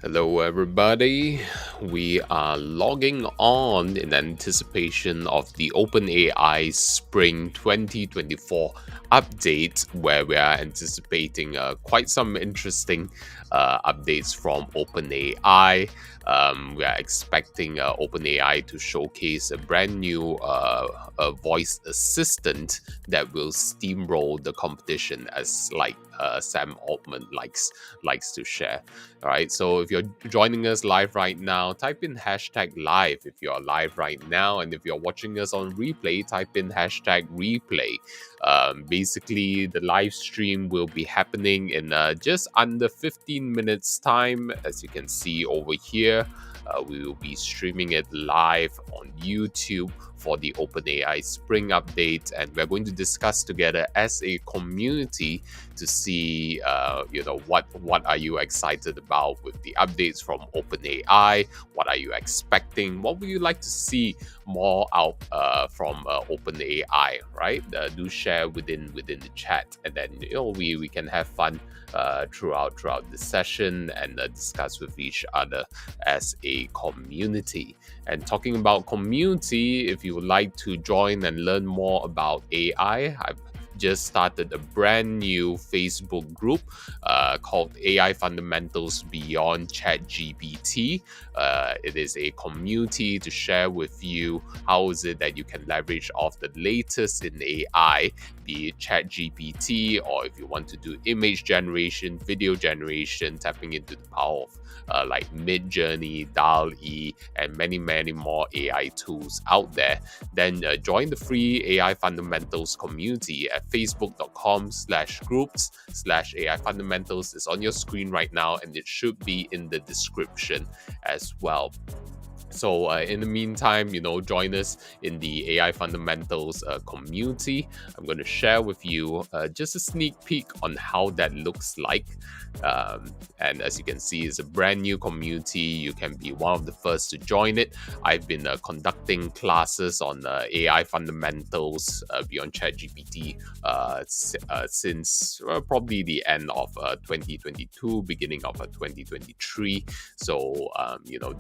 Hello, everybody. We are logging on in anticipation of the OpenAI Spring 2024 update, where we are anticipating quite some interesting updates from OpenAI. We are expecting OpenAI to showcase a brand new voice assistant that will steamroll the competition, as Sam Altman likes to share. All right, so if you're joining us live right now, type in hashtag live if you're live right now. And if you're watching us on replay, type in hashtag replay. Basically, the live stream will be happening in just under 15 minutes' time. As you can see over here, we will be streaming it live on YouTube for the OpenAI Spring update, and we're going to discuss together as a community to see, what are you excited about with the updates from OpenAI? What are you expecting? What would you like to see more out from OpenAI? Right? Do share within the chat, and then we can have fun throughout the session and discuss with each other as a community. And talking about community, if you would like to join and learn more about AI, I've just started a brand new Facebook group called AI Fundamentals Beyond ChatGPT. It is a community to share with you how is it that you can leverage off the latest in AI, be it ChatGPT, or if you want to do image generation, video generation, tapping into the power of like Midjourney, DALL-E, and many more AI tools out there, then join the free AI Fundamentals community at facebook.com/groups/AI Fundamentals. It's on your screen right now, and it should be in the description as well. So in the meantime, join us in the AI Fundamentals community. I'm going to share with you just a sneak peek on how that looks like. And as you can see, it's a brand new community. You can be one of the first to join it. I've been conducting classes on AI Fundamentals beyond ChatGPT since probably the end of 2022, beginning of 2023. So,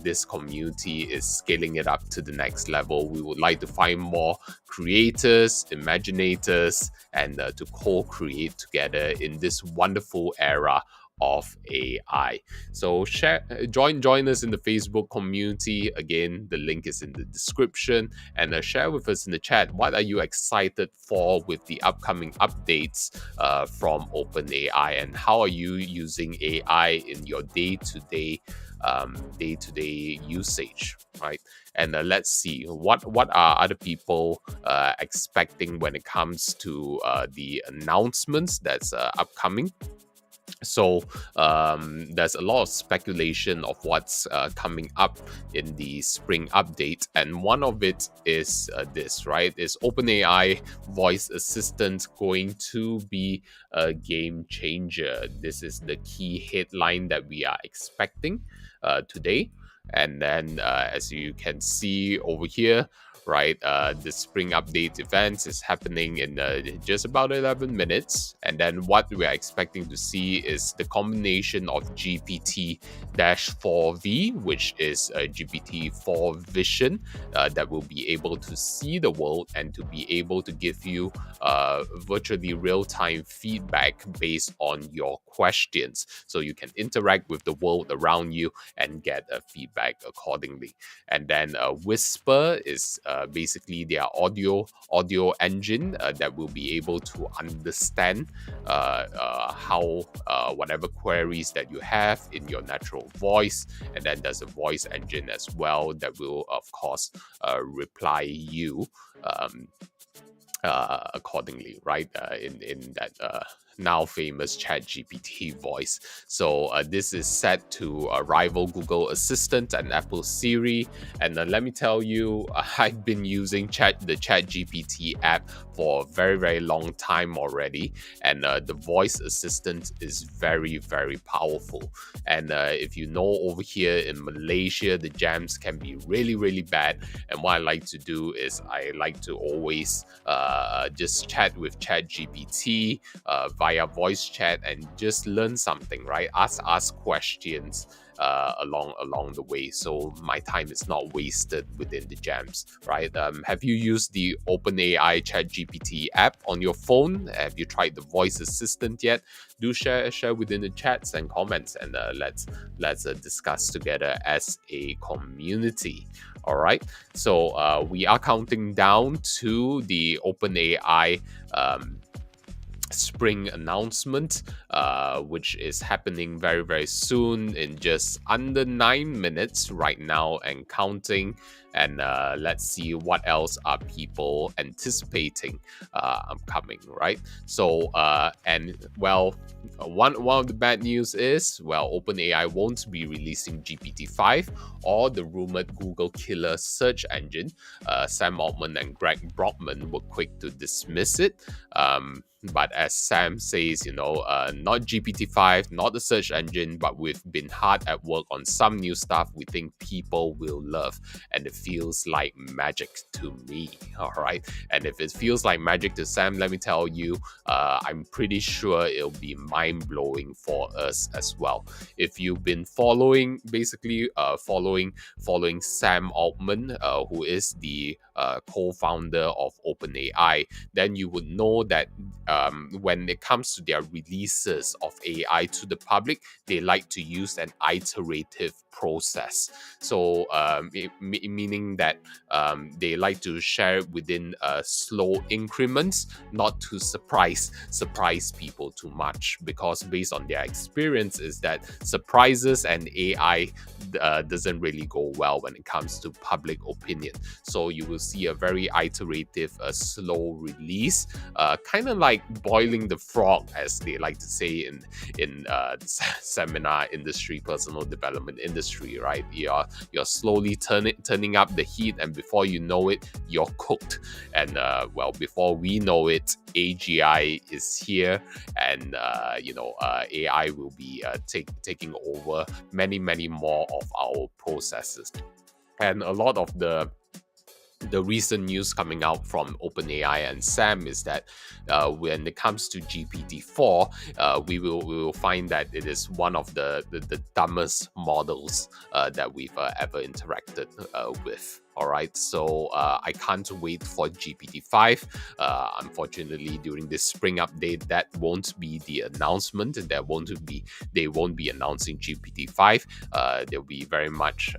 this community is scaling it up to the next level. We would like to find more creators, imaginators, and to co-create together in this wonderful era of AI. So join us in the Facebook community. Again, the link is in the description, and share with us in the chat what are you excited for with the upcoming updates from OpenAI, and how are you using AI in your day-to-day usage, right? And let's see what are other people expecting when it comes to the announcements that's upcoming. So there's a lot of speculation of what's coming up in the spring update, and one of it is this, right? Is OpenAI voice assistant going to be a game changer? This is the key headline that we are expecting today. And then as you can see over here, right, the spring update event is happening in just about 11 minutes. And then what we're expecting to see is the combination of GPT-4V, which is GPT-4 vision, that will be able to see the world and to be able to give you virtually real-time feedback based on your questions, so you can interact with the world around you and get feedback accordingly. And then Whisper is basically their audio engine that will be able to understand how whatever queries that you have in your natural voice. And then there's a voice engine as well that will, of course, reply you accordingly, right? In that now famous ChatGPT voice. So this is set to rival Google Assistant and Apple Siri. And let me tell you, I've been using the ChatGPT app for a very long time already, and the voice assistant is very powerful. And if you know, over here in Malaysia, the jams can be really bad. And what I like to do is I like to always just chat with ChatGPT via voice chat and just learn something, right? Ask questions along the way, so my time is not wasted within the jams, right? Have you used the OpenAI ChatGPT app on your phone? Have you tried the voice assistant yet? Do share within the chats and comments, and let's discuss together as a community. All right, so we are counting down to the OpenAI spring announcement, which is happening very, very soon in just under 9 minutes right now and counting. And let's see what else are people anticipating upcoming, right? So, and well, one of the bad news is, well, OpenAI won't be releasing GPT-5 or the rumored Google killer search engine. Sam Altman and Greg Brockman were quick to dismiss it. But as Sam says, not GPT-5, not the search engine, but we've been hard at work on some new stuff we think people will love. And it feels like magic to me. All right. And if it feels like magic to Sam, let me tell you, I'm pretty sure it'll be mind-blowing for us as well. If you've been following Sam Altman, who is the co-founder of OpenAI, then you would know that when it comes to their releases of AI to the public, they like to use an iterative process. So meaning that they like to share it within slow increments, not to surprise people too much, because based on their experience is that surprises and AI doesn't really go well when it comes to public opinion. So you will see a very iterative, slow release, kind of like boiling the frog, as they like to say in the seminar industry, personal development industry, right? You're slowly turning up the heat, and before you know it, you're cooked. And well, before we know it, AGI is here, and AI will be taking over many more of our processes. And a lot of the recent news coming out from OpenAI and Sam is that when it comes to GPT-4, we will find that it is one of the dumbest models that we've ever interacted with. All right, so I can't wait for GPT-5. Unfortunately, during this spring update, that won't be the announcement. They won't be announcing GPT-5. There'll be very much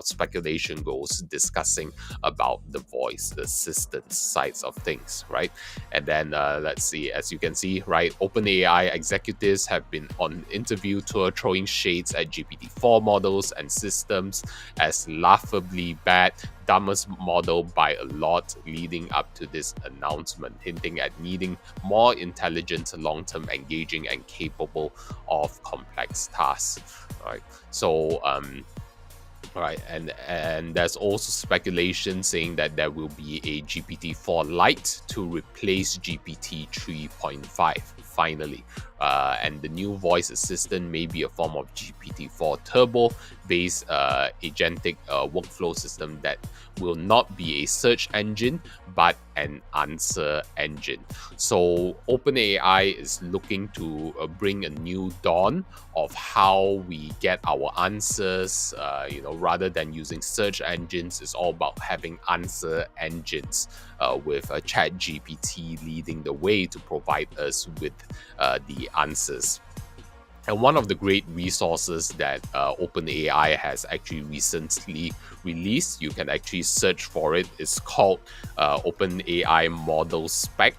speculation goes discussing about the voice assistant sides of things, right? And then let's see, as you can see, right, OpenAI executives have been on interview tour throwing shades at GPT-4 models and systems as laughably bad, dumbest model by a lot leading up to this announcement, hinting at needing more intelligent, long-term, engaging, and capable of complex tasks. Right. So right, and there's also speculation saying that there will be a GPT-4 Lite to replace GPT 3.5 finally. And the new voice assistant may be a form of GPT-4 Turbo based agentic workflow system that will not be a search engine but an answer engine. So OpenAI is looking to bring a new dawn of how we get our answers. Rather than using search engines, it's all about having answer engines, with ChatGPT leading the way to provide us with the answers. And one of the great resources that OpenAI has actually recently released, you can actually search for it, is called OpenAI Model Spec.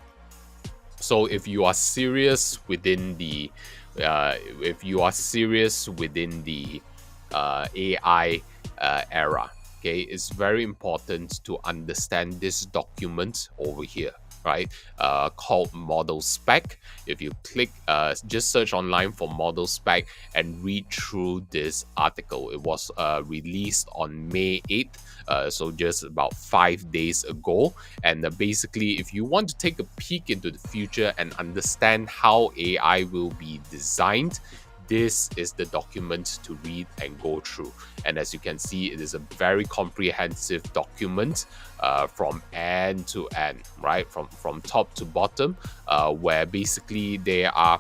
So if you are serious within the AI era, okay, it's very important to understand this document over here, right? Called Model Spec. If you click, just search online for Model Spec and read through this article. It was released on May 8th, so just about 5 days ago. And basically, if you want to take a peek into the future and understand how AI will be designed, this is the document to read and go through. And as you can see, it is a very comprehensive document from end to end, right? From top to bottom, where basically there are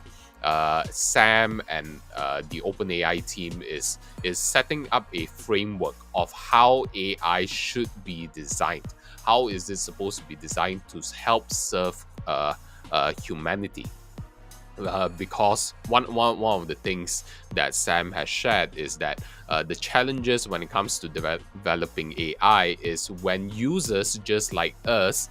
Sam and the OpenAI team is setting up a framework of how AI should be designed. How is this supposed to be designed to help serve humanity? Because one of the things that Sam has shared is that the challenges when it comes to developing AI is when users just like us,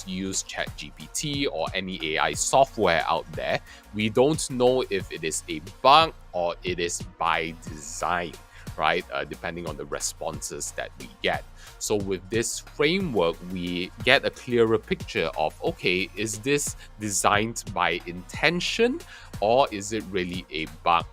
use ChatGPT or any AI software out there, we don't know if it is a bug or it is by design, right? Depending on the responses that we get. So with this framework, we get a clearer picture of, okay, is this designed by intention or is it really a bug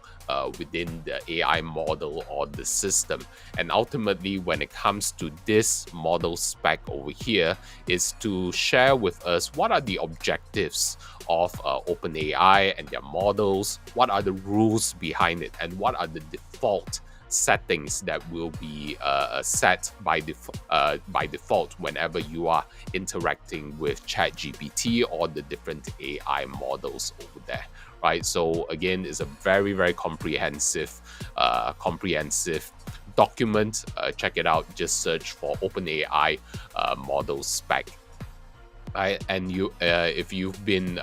within the AI model or the system? And ultimately, when it comes to this model spec over here, is to share with us what are the objectives of OpenAI and their models, what are the rules behind it, and what are the default settings that will be set by default whenever you are interacting with ChatGPT or the different AI models over there, right? So again, it's a very, very comprehensive document. Check it out. Just search for OpenAI model spec. Right, and if you've been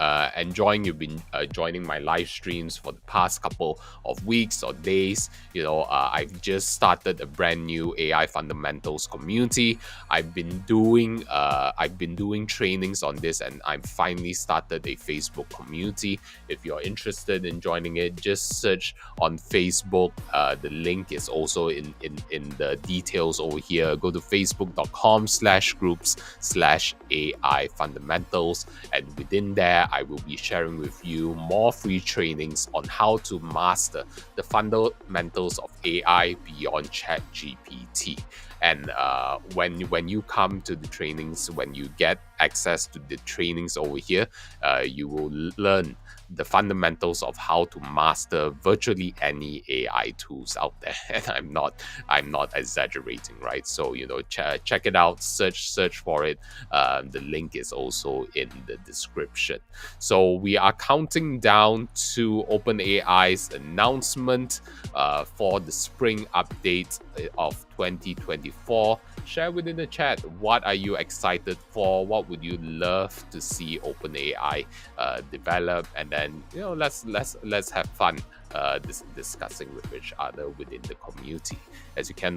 joining my live streams for the past couple of weeks or days. I've just started a brand new AI fundamentals community. I've been doing trainings on this, and I've finally started a Facebook community. If you're interested in joining it, just search on Facebook. The link is also in the details over here. Go to facebook.com/groups/AI fundamentals, and within there I will be sharing with you more free trainings on how to master the fundamentals of AI beyond ChatGPT. And when you come to the trainings, when you get access to the trainings over here, you will learn the fundamentals of how to master virtually any AI tools out there. And I'm not exaggerating, right? So check it out, search for it. The link is also in the description. So we are counting down to OpenAI's announcement for the spring update of 2024. Share within the chat, what are you excited for? What would you love to see OpenAI develop? And then let's have fun discussing with each other within the community. As you can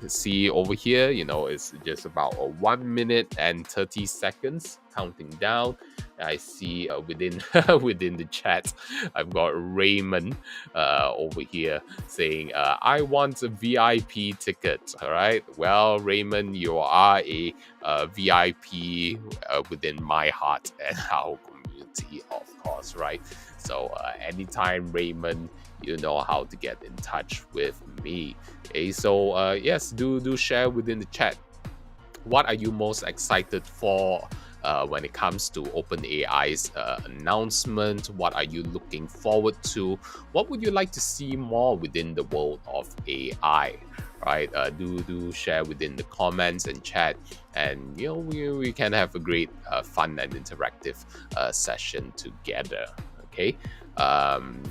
see over here, it's just about 1 minute and 30 seconds counting down. I see within within the chat, I've got Raymond over here saying, I want a VIP ticket. All right. Well, Raymond, you are a VIP within my heart and our community, of course, right? So anytime, Raymond, you know how to get in touch with me. Okay, so yes, do share within the chat. What are you most excited for when it comes to OpenAI's announcement? What are you looking forward to? What would you like to see more within the world of AI? Right? Do share within the comments and chat, and we can have a great fun and interactive session together. Okay.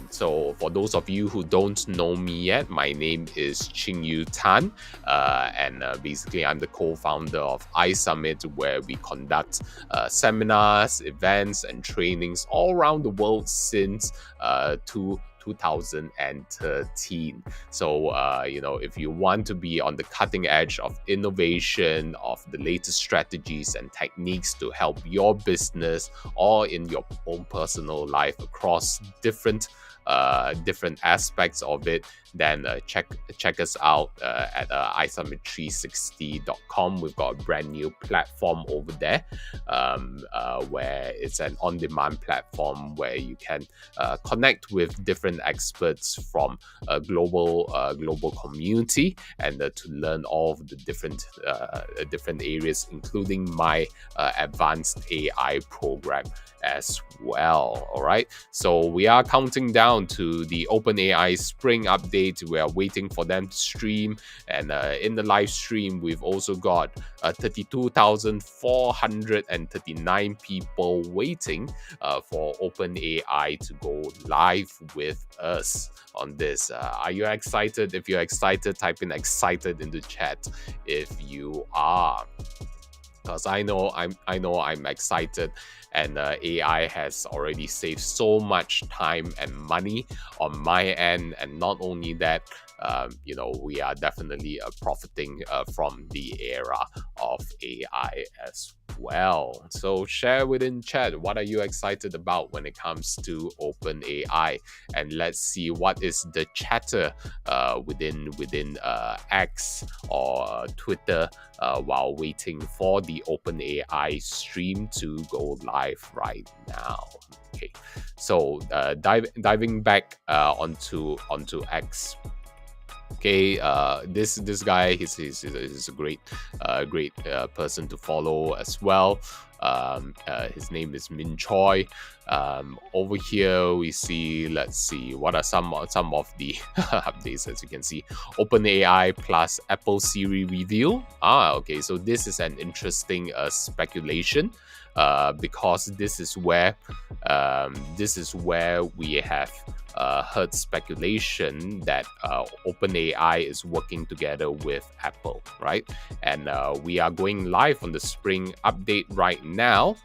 So for those of you who don't know me yet, my name is Ching Tan, and basically I'm the co-founder of iSummit, where we conduct seminars, events, and trainings all around the world since 2013. So if you want to be on the cutting edge of innovation, of the latest strategies and techniques to help your business or in your own personal life across different aspects of it, then check us out at iSummit360.com. We've got a brand new platform over there, where it's an on-demand platform where you can connect with different experts from a global community, and to learn all of the different areas, including my advanced AI program as well. All right, so we are counting down down to the OpenAI Spring update. We are waiting for them to stream, and in the live stream, we've also got 32,439 people waiting for OpenAI to go live with us on this. Are you excited? If you're excited, type in excited in the chat if you are, because I know I'm excited, and AI has already saved so much time and money on my end, and not only that, we are definitely profiting from the era of AI as well. So share within chat, what are you excited about when it comes to OpenAI, and let's see what is the chatter within X or Twitter while waiting for the OpenAI stream to go live right now. Okay, so diving back onto X. Okay, this guy, he's a great person to follow as well. His name is Min Choi. Over here we see, let's see, what are some of the updates. As you can see, OpenAI plus Apple Siri reveal. Okay, so this is an interesting speculation, because this is where we have heard speculation that OpenAI is working together with Apple, right? And we are going live on the Spring update right now.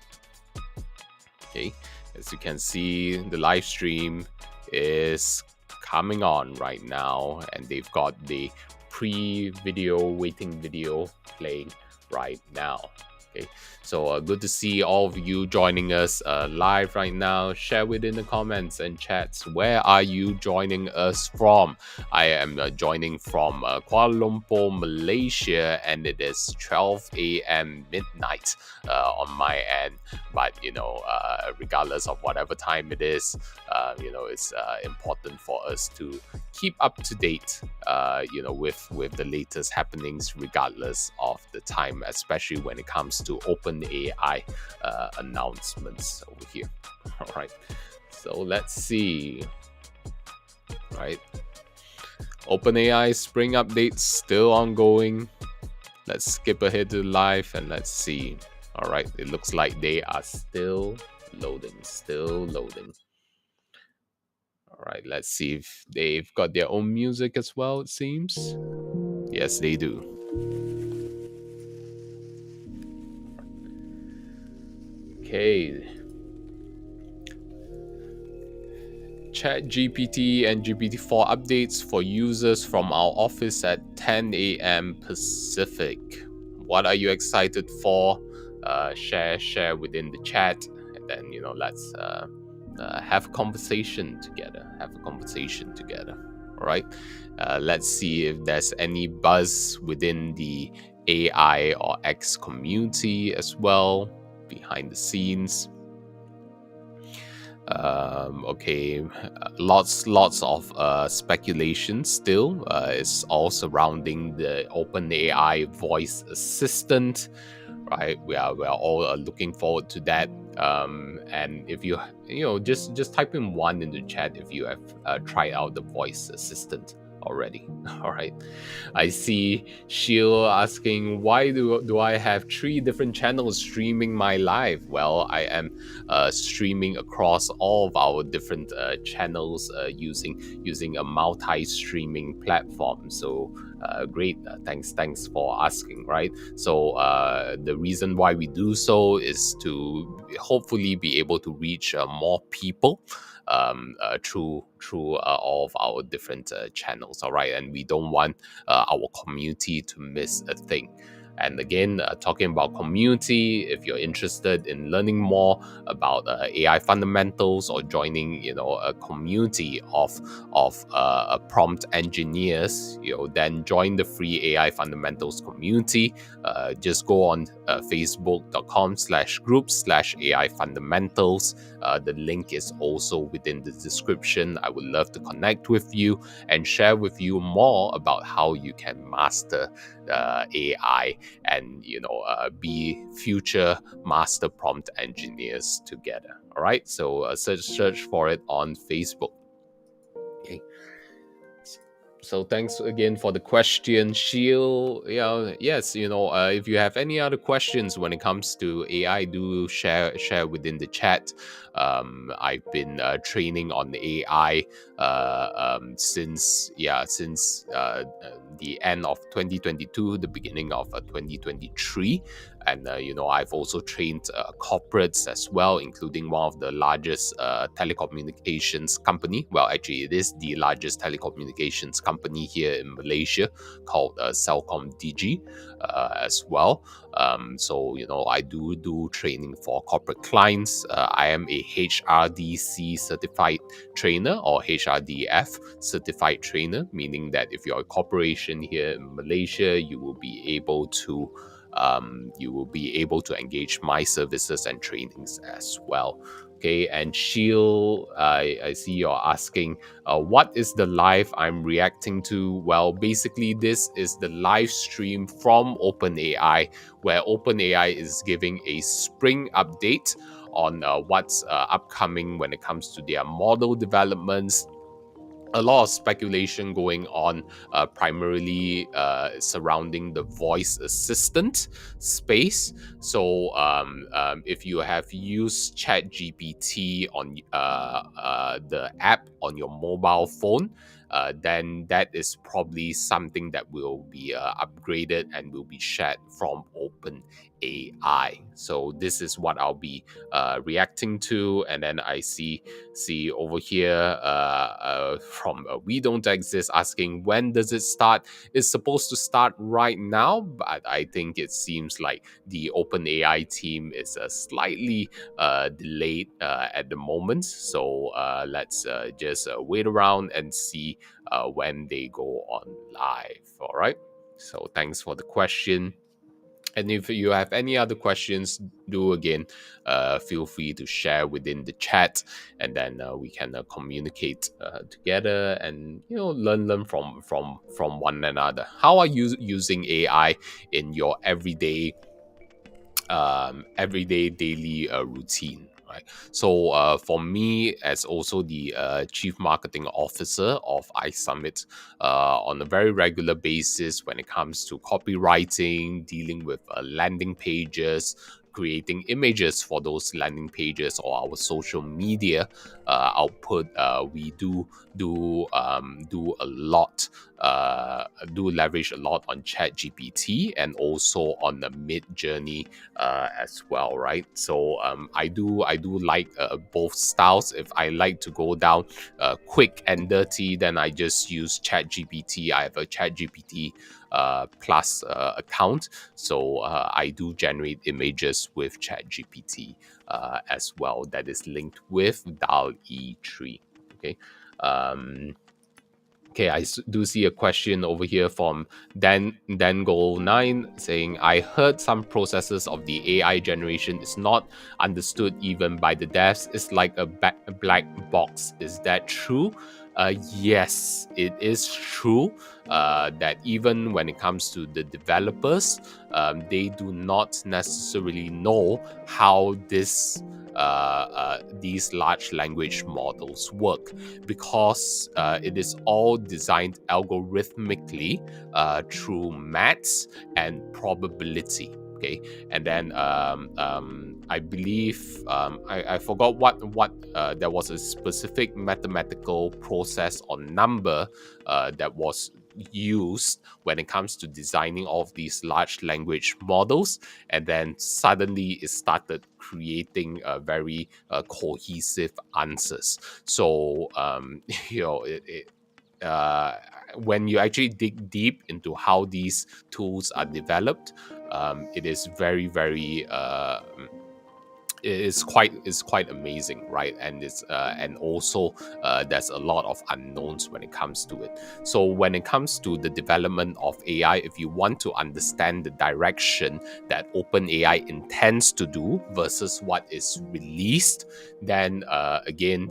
Okay, as you can see, the live stream is coming on right now, and they've got the waiting video playing right now. Okay, so good to see all of you joining us live right now. Share within the comments and chats, where are you joining us from? I am joining from Kuala Lumpur, Malaysia, and it is 12 a.m. midnight on my end. But regardless of whatever time it is, it's important for us to keep up to date with the latest happenings, regardless of the time, especially when it comes to OpenAI announcements over here. All right, so let's see. Right, OpenAI Spring updates still ongoing. Let's skip ahead to live and let's see. All right, it looks like they are still loading. All right, let's see if they've got their own music as well, it seems. Yes, they do. Okay. ChatGPT and GPT-4 updates for users from our office at 10 a.m. Pacific. What are you excited for? Share within the chat, and then let's have a conversation together. All right. Let's see if there's any buzz within the AI or X community as well behind the scenes. Okay, lots of speculation still is all surrounding the OpenAI voice assistant, right? We are all looking forward to that. And if you just type in one in the chat if you have tried out the voice assistant already. All right, I see Sheila asking, why do I have 3 different channels streaming my live? Well, I am streaming across all of our different channels using a multi-streaming platform. So great, thanks for asking. Right, so the reason why we do so is to hopefully be able to reach more people through all of our different channels. All right, and we don't want our community to miss a thing. And again, talking about community, if you're interested in learning more about AI fundamentals or joining, a community of prompt engineers, then join the free AI fundamentals community. Just go on facebook.com/group/AI fundamentals. The link is also within the description. I would love to connect with you and share with you more about how you can master AI and be future master prompt engineers together. All right, so search for it on Facebook. Okay. So thanks again for the question, Sheil. Yeah, yes, if you have any other questions when it comes to AI, do share within the chat. I've been training on AI since the end of 2022, the beginning of 2023. And I've also trained corporates as well, including one of the largest telecommunications company. Well, actually, it is the largest telecommunications company here in Malaysia, called Celcom DG, as well. So I do training for corporate clients. I am a HRDC certified trainer, or HRDF certified trainer, meaning that if you're a corporation here in Malaysia, you will be able to engage my services and trainings as well. Okay, and Sheil, I see you're asking, what is the live I'm reacting to? Well, basically, this is the live stream from OpenAI, where OpenAI is giving a spring update on what's upcoming when it comes to their model developments. A lot of speculation going on, primarily surrounding the voice assistant space. So, if you have used ChatGPT on the app on your mobile phone, then that is probably something that will be upgraded and will be shared from OpenAI. So this is what I'll be reacting to, and then I see over here from We Don't Exist asking, when does it start? It's supposed to start right now, but I think it seems like the OpenAI team is slightly delayed at the moment. So let's just wait around and see when they go on live. All right. So thanks for the question. And if you have any other questions, do again, feel free to share within the chat, and then we can communicate together, and learn from one another. How are you using AI in your everyday daily routine, right? So for me, as also the chief marketing officer of iSummit, on a very regular basis, when it comes to copywriting, dealing with landing pages, creating images for those landing pages, or our social media output, we do a lot, do leverage a lot on ChatGPT, and also on the Mid Journey as well, right? So I do like both styles. If I like to go down quick and dirty, then I just use ChatGPT. I have a ChatGPT plus account, so I do generate images with ChatGPT as well. That is linked with DAL E3. Okay. Um, Okay, do see a question over here from Dango9 saying, I heard some processes of the AI generation is not understood even by the devs. It's like a black box. Is that true? Yes, it is true that even when it comes to the developers, they do not necessarily know how these large language models work, because it is all designed algorithmically through maths and probability. Okay, and then I believe I forgot what there was a specific mathematical process or number that was used when it comes to designing all of these large language models, and then suddenly it started creating very cohesive answers. So when you actually dig deep into how these tools are developed, it is very, very it's quite amazing, right? And also there's a lot of unknowns when it comes to it. So when it comes to the development of AI, if you want to understand the direction that OpenAI intends to do versus what is released, then again,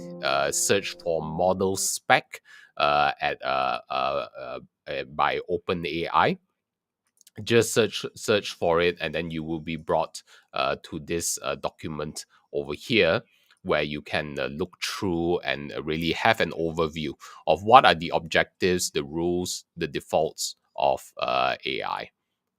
search for model spec by OpenAI. Just search for it, and then you will be brought to this document over here, where you can look through and really have an overview of what are the objectives, the rules, the defaults of AI.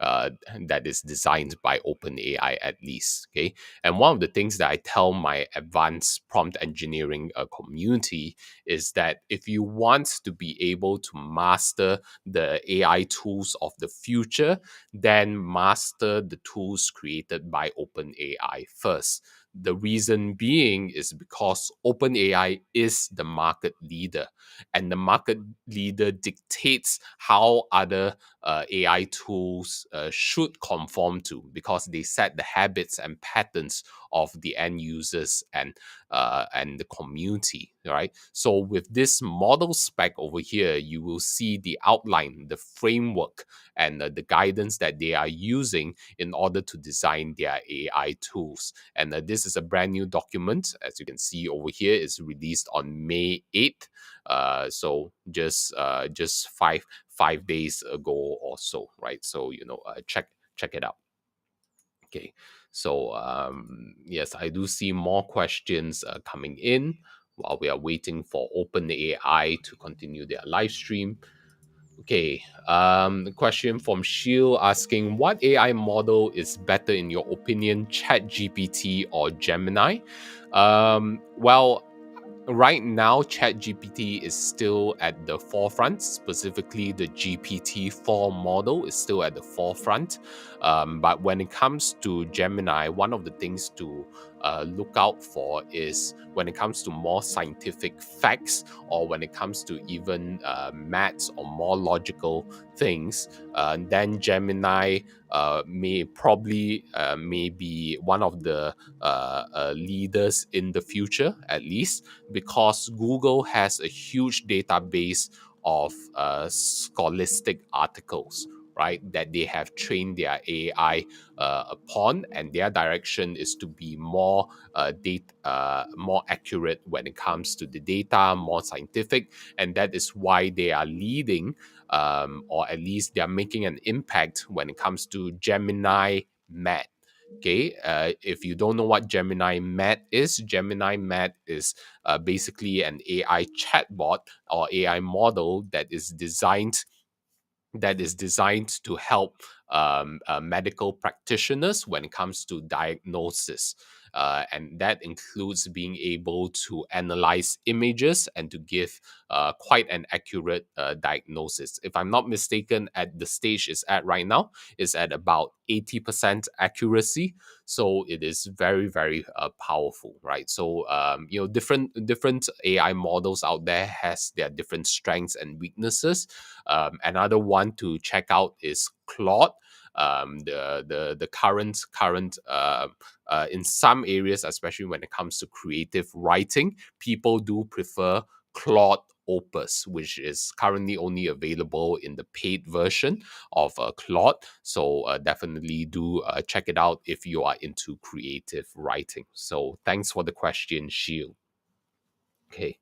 That is designed by OpenAI at least. Okay, and one of the things that I tell my advanced prompt engineering community is that if you want to be able to master the AI tools of the future, then master the tools created by OpenAI first. The reason being is because OpenAI is the market leader, and the market leader dictates how other AI tools should conform to, because they set the habits and patterns of the end users and the community, right? So with this model spec over here, you will see the outline, the framework, and the guidance that they are using in order to design their AI tools. And this is a brand new document, as you can see over here. It's released on May 8th. So just five days ago or so, right? So check it out. Okay, so yes, I do see more questions coming in while we are waiting for OpenAI to continue their live stream. Okay, question from Shield asking, what AI model is better in your opinion, ChatGPT or Gemini? Well, right now, ChatGPT is still at the forefront. Specifically, the GPT-4 model is still at the forefront. But when it comes to Gemini, one of the things to look out for is when it comes to more scientific facts, or when it comes to even maths or more logical things, then Gemini may be one of the leaders in the future, at least, because Google has a huge database of scholastic articles, right, that they have trained their AI upon, and their direction is to be more accurate when it comes to the data, more scientific, and that is why they are leading, or at least they are making an impact when it comes to Gemini Math. Okay, if you don't know what Gemini Math is, Gemini Math is basically an AI chatbot or AI model that is designed to help medical practitioners when it comes to diagnosis. And that includes being able to analyze images and to give quite an accurate diagnosis. If I'm not mistaken, at the stage it's at right now, is at about 80% accuracy. So it is very, very powerful, right? So different AI models out there has their different strengths and weaknesses. Another one to check out is Claude. The current in some areas, especially when it comes to creative writing, people do prefer Claude Opus, which is currently only available in the paid version of Claude. So definitely do check it out if you are into creative writing. So thanks for the question, Shield. Okay.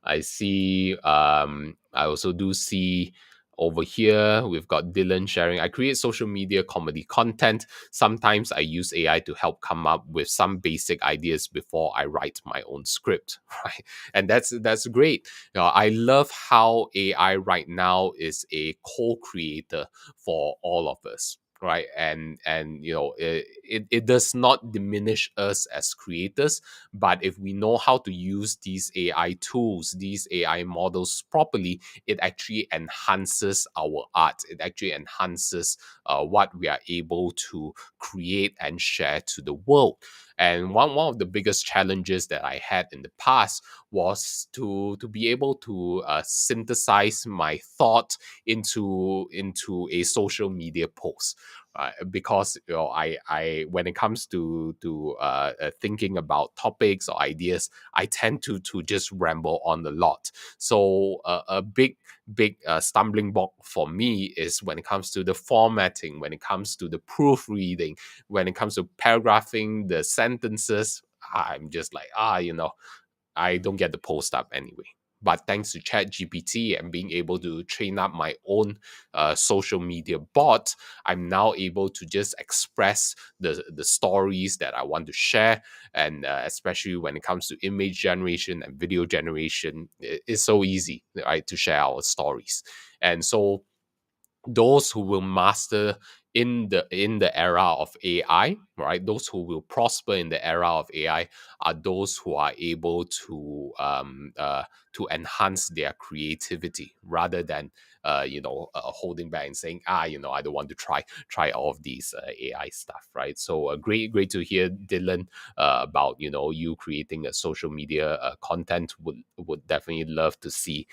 I see. I also do see over here we've got Dylan sharing. I create social media comedy content. Sometimes I use AI to help come up with some basic ideas before I write my own script. Right, and that's great. I love how AI right now is a co-creator for all of us. Right, and it does not diminish us as creators, but if we know how to use these AI tools, these AI models properly, it actually enhances our art. It actually enhances what we are able to create and share to the world. And one of the biggest challenges that I had in the past was to be able to synthesize my thought into a social media post. Because I when it comes to thinking about topics or ideas, I tend to just ramble on a lot. So a big stumbling block for me is when it comes to the formatting, when it comes to the proofreading, when it comes to paragraphing the sentences. I'm just like I don't get the post up anyway. But thanks to ChatGPT and being able to train up my own social media bot, I'm now able to just express the stories that I want to share. And especially when it comes to image generation and video generation, it's so easy, right, to share our stories. And so those who will master in the era of AI, right? Those who will prosper in the era of AI are those who are able to enhance their creativity rather than holding back and saying, I don't want to try all of these AI stuff, right? So great to hear, Dylan, about you creating a social media content. Would definitely love to see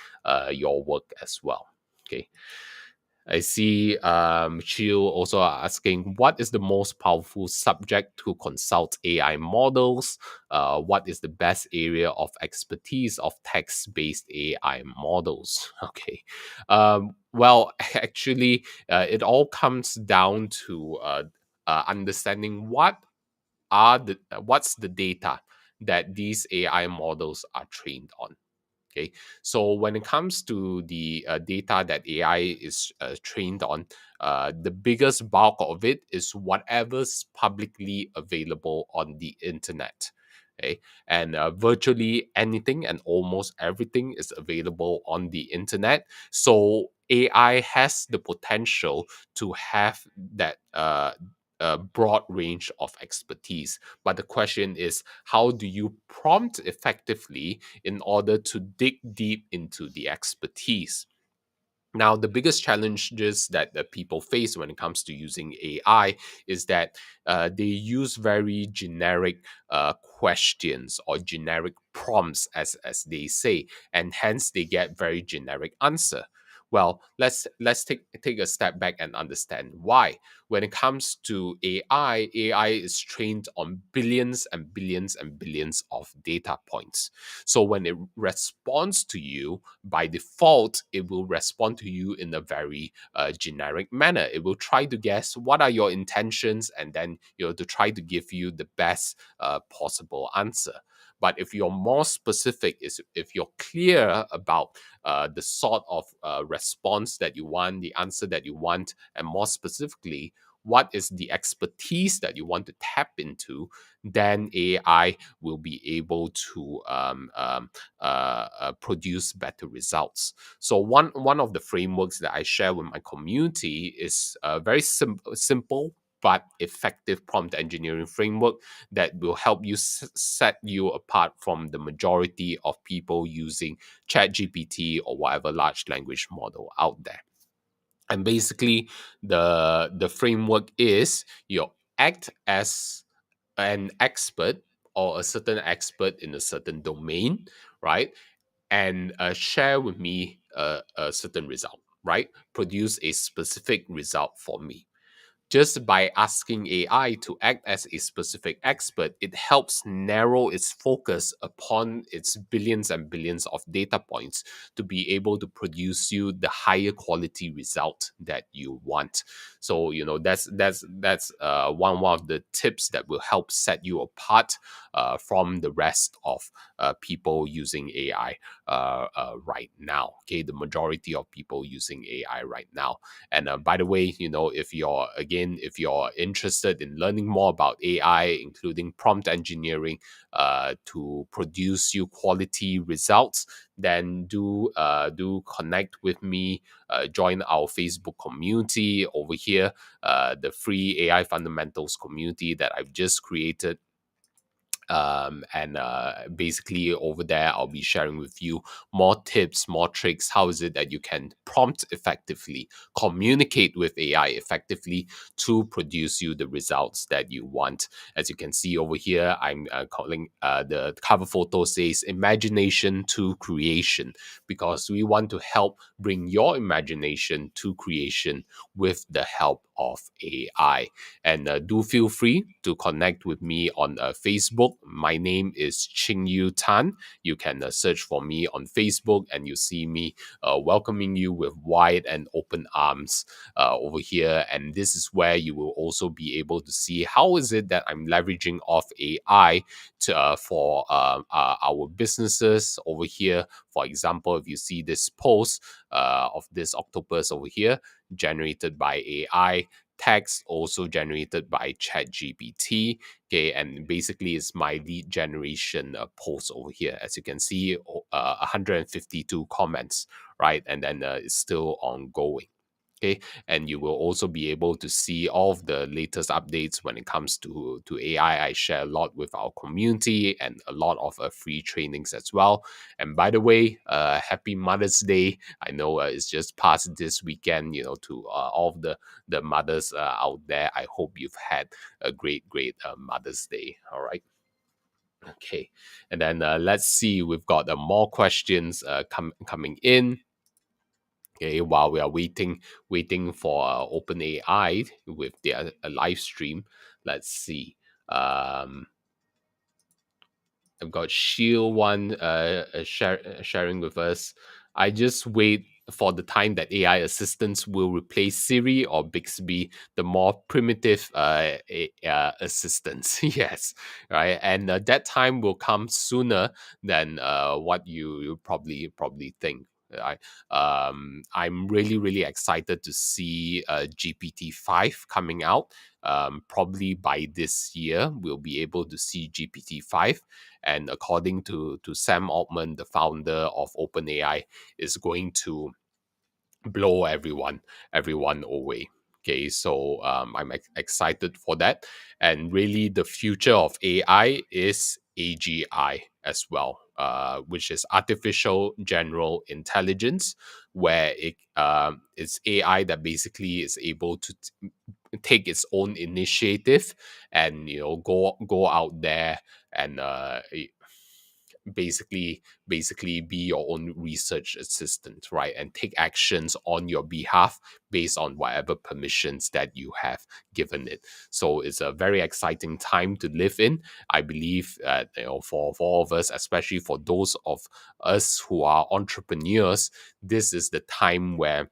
your work as well. Okay. I see Chill also asking, what is the most powerful subject to consult AI models? What is the best area of expertise of text-based AI models? Okay. Well, actually, it all comes down to understanding what's the data that these AI models are trained on. Okay, so when it comes to the data that AI is trained on, the biggest bulk of it is whatever's publicly available on the internet. Okay, and virtually anything and almost everything is available on the internet. So AI has the potential to have that broad range of expertise. But the question is, how do you prompt effectively in order to dig deep into the expertise? Now, the biggest challenges that the people face when it comes to using AI is that they use very generic questions or generic prompts, as they say, and hence they get very generic answer. Well, let's take a step back and understand why. When it comes to AI is trained on billions and billions and billions of data points. So when it responds to you, by default, it will respond to you in a very generic manner. It will try to guess what are your intentions and then to try to give you the best possible answer. But if you're more specific, is if you're clear about the sort of response that you want, the answer that you want, and more specifically, what is the expertise that you want to tap into, then AI will be able to produce better results. So one of the frameworks that I share with my community is a very simple but effective prompt engineering framework that will help you set you apart from the majority of people using ChatGPT or whatever large language model out there. And basically, the framework is you act as an expert or a certain expert in a certain domain, right? And share with me a certain result, right? Produce a specific result for me. Just by asking AI to act as a specific expert, it helps narrow its focus upon its billions and billions of data points to be able to produce you the higher quality result that you want. So that's one of the tips that will help set you apart from the rest of people using AI right now. Okay, the majority of people using AI right now. And by the way, if you're interested in learning more about AI, including prompt engineering, to produce you quality results, then do connect with me. Join our Facebook community over here, the free AI fundamentals community that I've just created. And basically over there I'll be sharing with you more tips, more tricks. How is it that you can prompt effectively, communicate with AI effectively to produce you the results that you want? As you can see over here, I'm calling the cover photo says imagination to creation, because we want to help bring your imagination to creation with the help of AI. And do feel free to connect with me on Facebook. My name is Ching Yu Tan. You can search for me on Facebook, and you see me welcoming you with wide and open arms over here. And this is where you will also be able to see how is it that I'm leveraging off AI for our businesses over here. For example, if you see this post of this octopus over here, generated by AI, text also generated by ChatGPT. Okay, and basically it's my lead generation post over here. As you can see, 152 comments, right? And then it's still ongoing. Okay, and you will also be able to see all of the latest updates when it comes to AI. I share a lot with our community and a lot of free trainings as well. And by the way, happy Mother's Day. I know it's just past this weekend, to all of the mothers out there. I hope you've had a great Mother's Day. All right. Okay, and then let's see, we've got more questions coming in. Okay, while we are waiting for OpenAI with their live stream. Let's see. Um, I've got Shield one sharing with us. I just wait for the time that AI assistants will replace Siri or Bixby, the more primitive assistants. Yes, right, and that time will come sooner than what you probably think. Right? I'm really excited to see GPT-5 coming out. Probably by this year, we'll be able to see GPT-5. And according to Sam Altman, the founder of OpenAI, is going to blow everyone away. Okay, so I'm excited for that. And really, the future of AI is AGI as well, which is artificial general intelligence, where it's AI that basically is able to take its own initiative and go out there and basically be your own research assistant, right, and take actions on your behalf based on whatever permissions that you have given it. So it's a very exciting time to live in. I believe that for all of us, especially for those of us who are entrepreneurs, this is the time where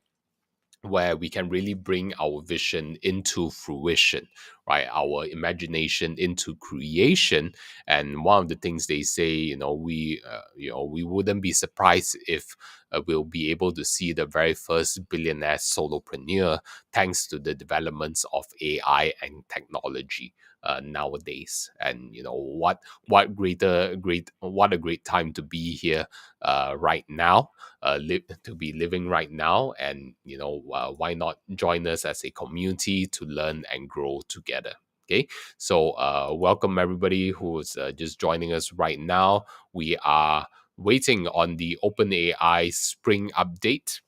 we can really bring our vision into fruition, right? Our imagination into creation. And one of the things they say, we wouldn't be surprised if we'll be able to see the very first billionaire solopreneur thanks to the developments of AI and technology nowadays. And what a great time to be here right now, to be living right now. And why not join us as a community to learn and grow together. Okay, so welcome everybody who's just joining us right now. We are waiting on the OpenAI spring update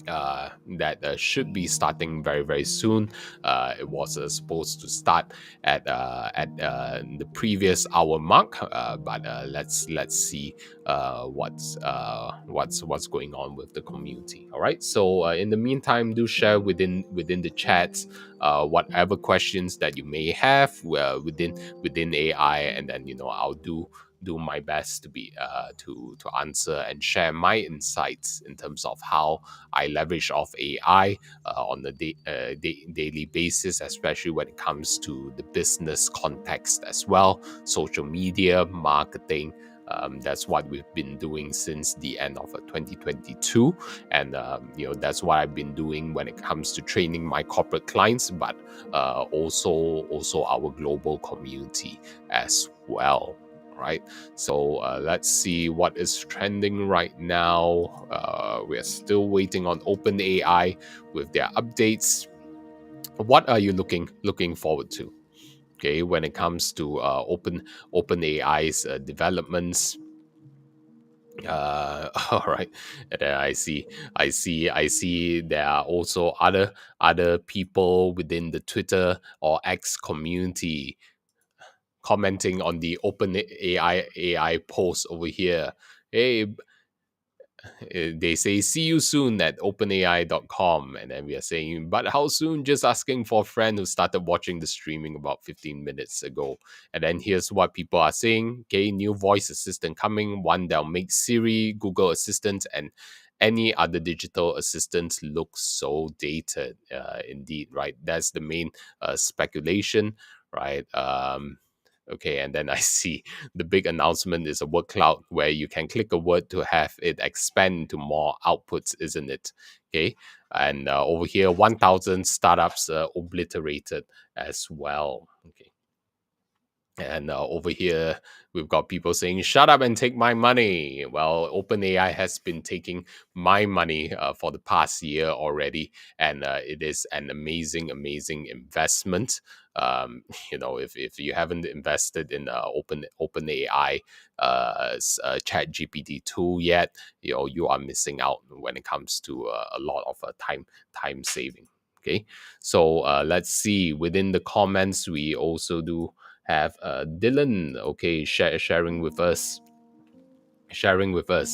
that should be starting very soon. It was supposed to start at the previous hour mark, but let's see what's going on with the community. All right. So in the meantime, do share within the chats whatever questions that you may have within AI, and then I'll do my best to be to answer and share my insights in terms of how I leverage off AI on a daily basis, especially when it comes to the business context as well, social media, marketing. That's what we've been doing since the end of 2022, and that's what I've been doing when it comes to training my corporate clients, but also our global community as well. Right, so let's see what is trending right now. We're still waiting on OpenAI with their updates. What are you looking forward to? Okay, when it comes to OpenAI's developments. All right, and then I see there are also other people within the Twitter or X community commenting on the OpenAI post over here. Hey, They say, see you soon at openai.com. And then we are saying, but how soon? Just asking for a friend who started watching the streaming about 15 minutes ago. And then here's what people are saying. Okay, new voice assistant coming. One that'll make Siri, Google Assistant, and any other digital assistants look so dated. Indeed, right? That's the main speculation, right? Okay, and then I see the big announcement is a word cloud where you can click a word to have it expand to more outputs, isn't it? Okay, and over here, 1,000 startups obliterated as well. Okay. And over here, we've got people saying, shut up and take my money. Well, OpenAI has been taking my money for the past year already. And it is an amazing, amazing investment. If you haven't invested in OpenAI Chat GPT tool yet, you are missing out when it comes to a lot of time saving. Okay, so let's see. Within the comments, we also do have Dylan, okay, sharing with us.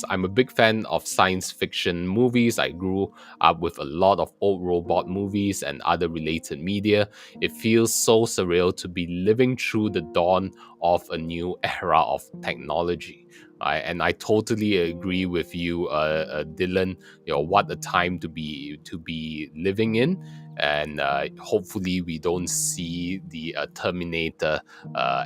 I'm a big fan of science fiction movies. I grew up with a lot of old robot movies and other related media. It feels so surreal to be living through the dawn of a new era of technology. And I totally agree with you, Dylan. What a time to be living in, and hopefully we don't see the Terminator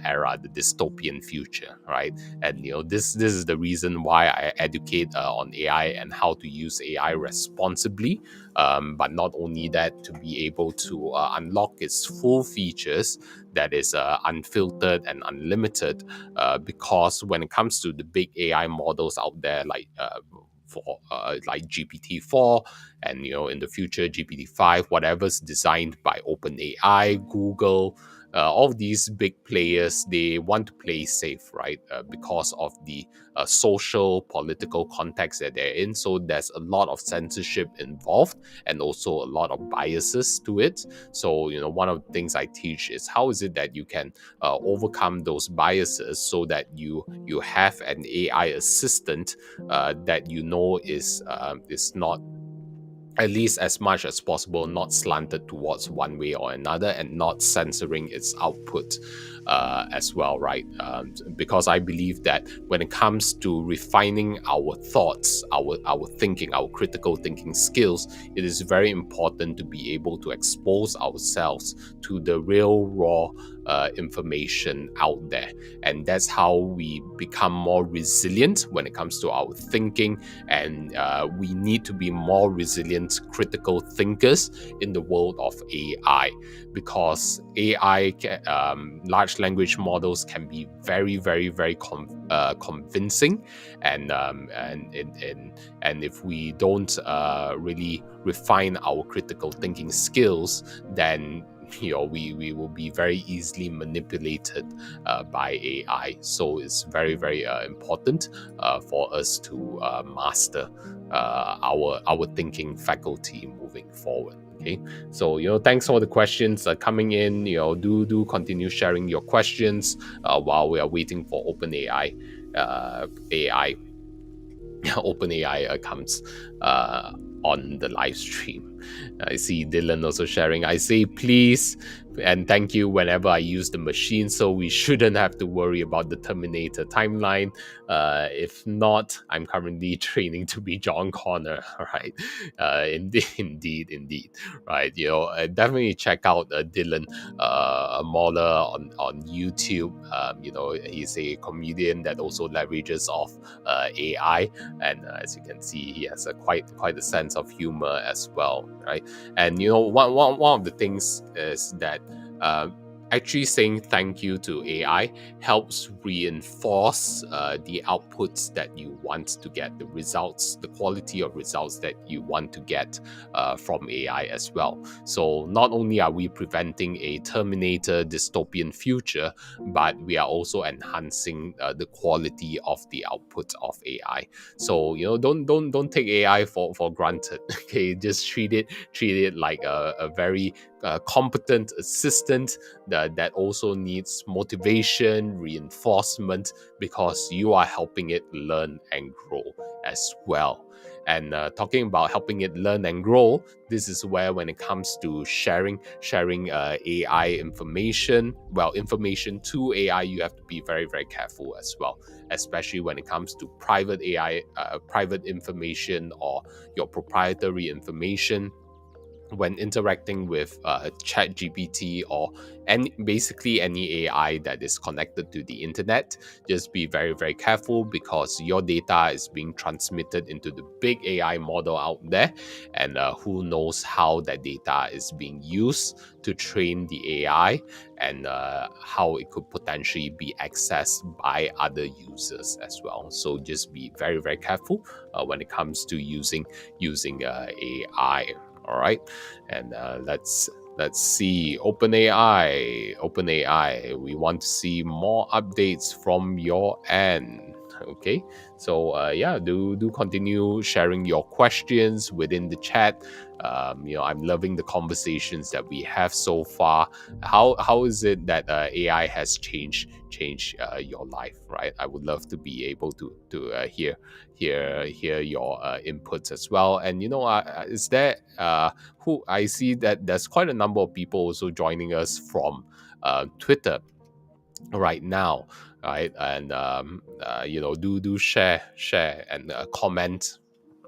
era, the dystopian future, right? And this is the reason why I educate on AI and how to use AI responsibly. But not only that, to be able to unlock its full features, that is unfiltered and unlimited. Because when it comes to the big AI models out there, like GPT-4, and in the future GPT-5, whatever's designed by OpenAI, Google, all these big players, they want to play safe, right? Because of the social, political context that they're in. So there's a lot of censorship involved, and also a lot of biases to it. So, one of the things I teach is how is it that you can overcome those biases so that you have an AI assistant that is not, at least as much as possible, not slanted towards one way or another, and not censoring its output as well, right? Because I believe that when it comes to refining our thoughts, our thinking, our critical thinking skills, it is very important to be able to expose ourselves to the real raw information out there. And that's how we become more resilient when it comes to our thinking. And we need to be more resilient critical thinkers in the world of AI, because AI, large language models, can be very, very, very convincing. And if we don't really refine our critical thinking skills, then we will be very easily manipulated by AI. So it's very, very important for us to master our thinking faculty moving forward. Okay, so thanks for the questions coming in. Do continue sharing your questions while we are waiting for OpenAI AI OpenAI comes on the live stream. I see Dylan also sharing. I say please and thank you whenever I use the machine, so we shouldn't have to worry about the Terminator timeline. If not, I'm currently training to be John Connor. Right? Indeed. Right? Definitely check out Dylan Moller on YouTube. He's a comedian that also leverages off AI, and as you can see, he has quite a sense of humor as well, right? And one of the things is that actually saying thank you to AI helps reinforce the outputs that you want to get, the results, the quality of results that you want to get from AI as well. So not only are we preventing a Terminator dystopian future, but we are also enhancing the quality of the output of AI. So don't take AI for granted. Okay, just treat it like a very competent assistant that also needs motivation, reinforcement, because you are helping it learn and grow as well. And talking about helping it learn and grow, this is where, when it comes to sharing AI information, well, information to AI, you have to be very, very careful as well, especially when it comes to private AI, private information, or your proprietary information. When interacting with chat gpt, or basically any AI that is connected to the internet, just be very, very careful, because your data is being transmitted into the big AI model out there, and who knows how that data is being used to train the AI, and how it could potentially be accessed by other users as well. So just be very, very careful when it comes to using AI. All right, and let's see. OpenAI, we want to see more updates from your end. Okay, so yeah, do continue sharing your questions within the chat. I'm loving the conversations that we have so far. How is it that AI has changed your life, right? I would love to be able to hear your inputs as well. And is there who I see that there's quite a number of people also joining us from Twitter right now, right? And do share and comment,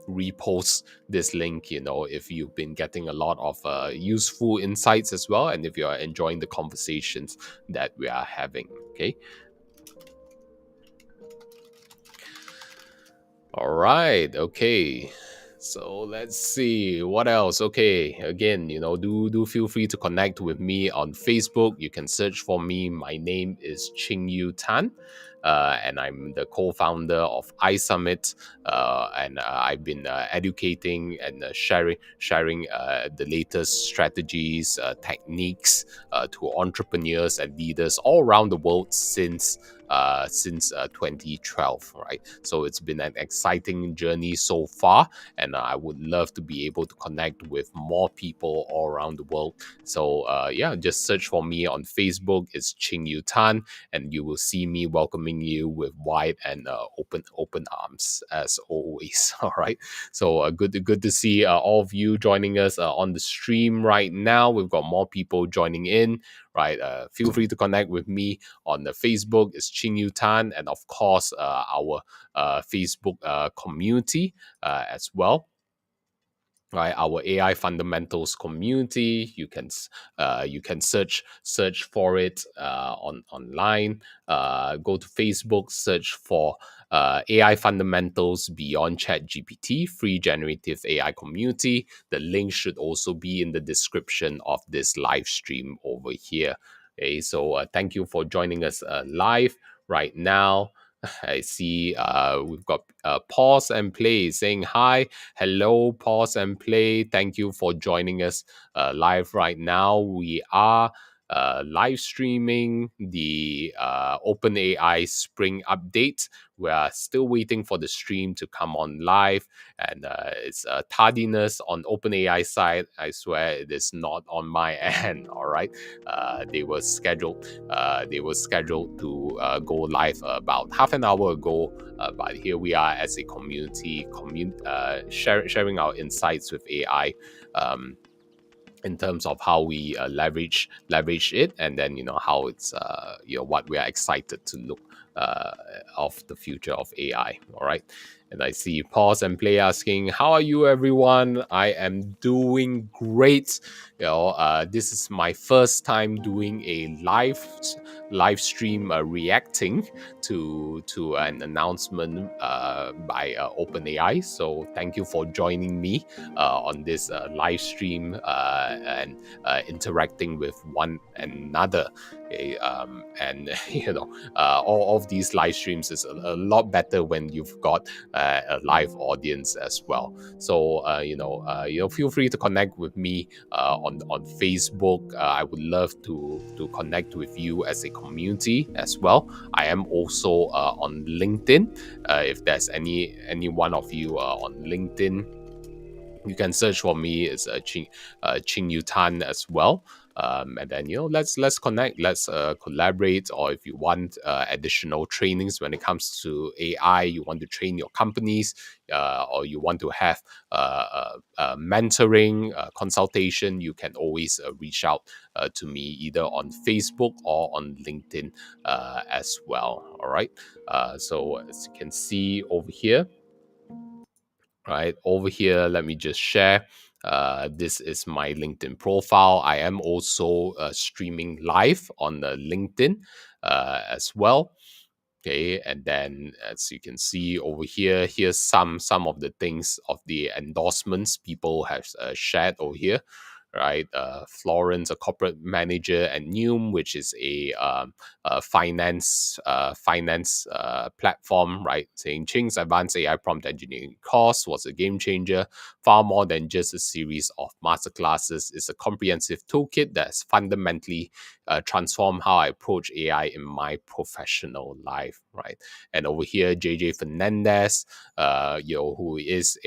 repost this link, if you've been getting a lot of useful insights as well, and if you're enjoying the conversations that we are having. Okay. All right. Okay. So let's see what else. Okay. Again, do feel free to connect with me on Facebook. You can search for me. My name is Ching Yu Tan. And I'm the co-founder of iSummit, and I've been educating and sharing the latest strategies, techniques to entrepreneurs and leaders all around the world since 2012, right? So it's been an exciting journey so far, and I would love to be able to connect with more people all around the world. So yeah, just search for me on Facebook. It's Ching Yu Tan, and you will see me welcoming you with wide and open arms as always. All right. So good to see all of you joining us on the stream right now. We've got more people joining in, right? Feel free to connect with me on the Facebook. It's Ching Yu Tan, and of course our Facebook community as well, right? Our AI fundamentals community. You can search for it online. Go to Facebook, search for AI fundamentals beyond Chat GPT, free generative AI community. The link should also be in the description of this live stream over here. Okay, so thank you for joining us live right now. I see we've got Pause and Play saying hi. Hello, Pause and Play. Thank you for joining us live right now. We are live streaming the OpenAI Spring Update. We are still waiting for the stream to come on live, and it's tardiness on OpenAI side. I swear it is not on my end. All right, they were scheduled. They were scheduled to go live about half an hour ago, but here we are as a community, sharing our insights with AI. In terms of how we leverage it, and then how it's what we are excited to look of the future of AI. All right. And I see Pause and Play asking, how are you, everyone? I am doing great. This is my first time doing a live stream reacting to an announcement by OpenAI. So thank you for joining me on this live stream and interacting with one another. Okay, and all of these live streams is a lot better when you've got a live audience as well. So feel free to connect with me on Facebook. I would love to connect with you as a community as well. I am also on LinkedIn. If there's any one of you on LinkedIn, You can search for me. It's Ching Yutan as well. And then let's connect, let's collaborate. Or if you want additional trainings when it comes to AI, you want to train your companies, or you want to have mentoring consultation, you can always reach out to me either on Facebook or on LinkedIn as well. All right. So as you can see over here, right over here, let me just share. This is my LinkedIn profile. I am also streaming live on the LinkedIn as well. Okay, and then as you can see over here, here's some of the things of the endorsements people have shared over here, right? Florence, a corporate manager, and Neum, which is a finance platform, right? Saying Ching's advanced AI prompt engineering course was a game changer, far more than just a series of masterclasses. It's a comprehensive toolkit that's fundamentally transformed how I approach AI in my professional life, right? And over here, JJ Fernandez, who is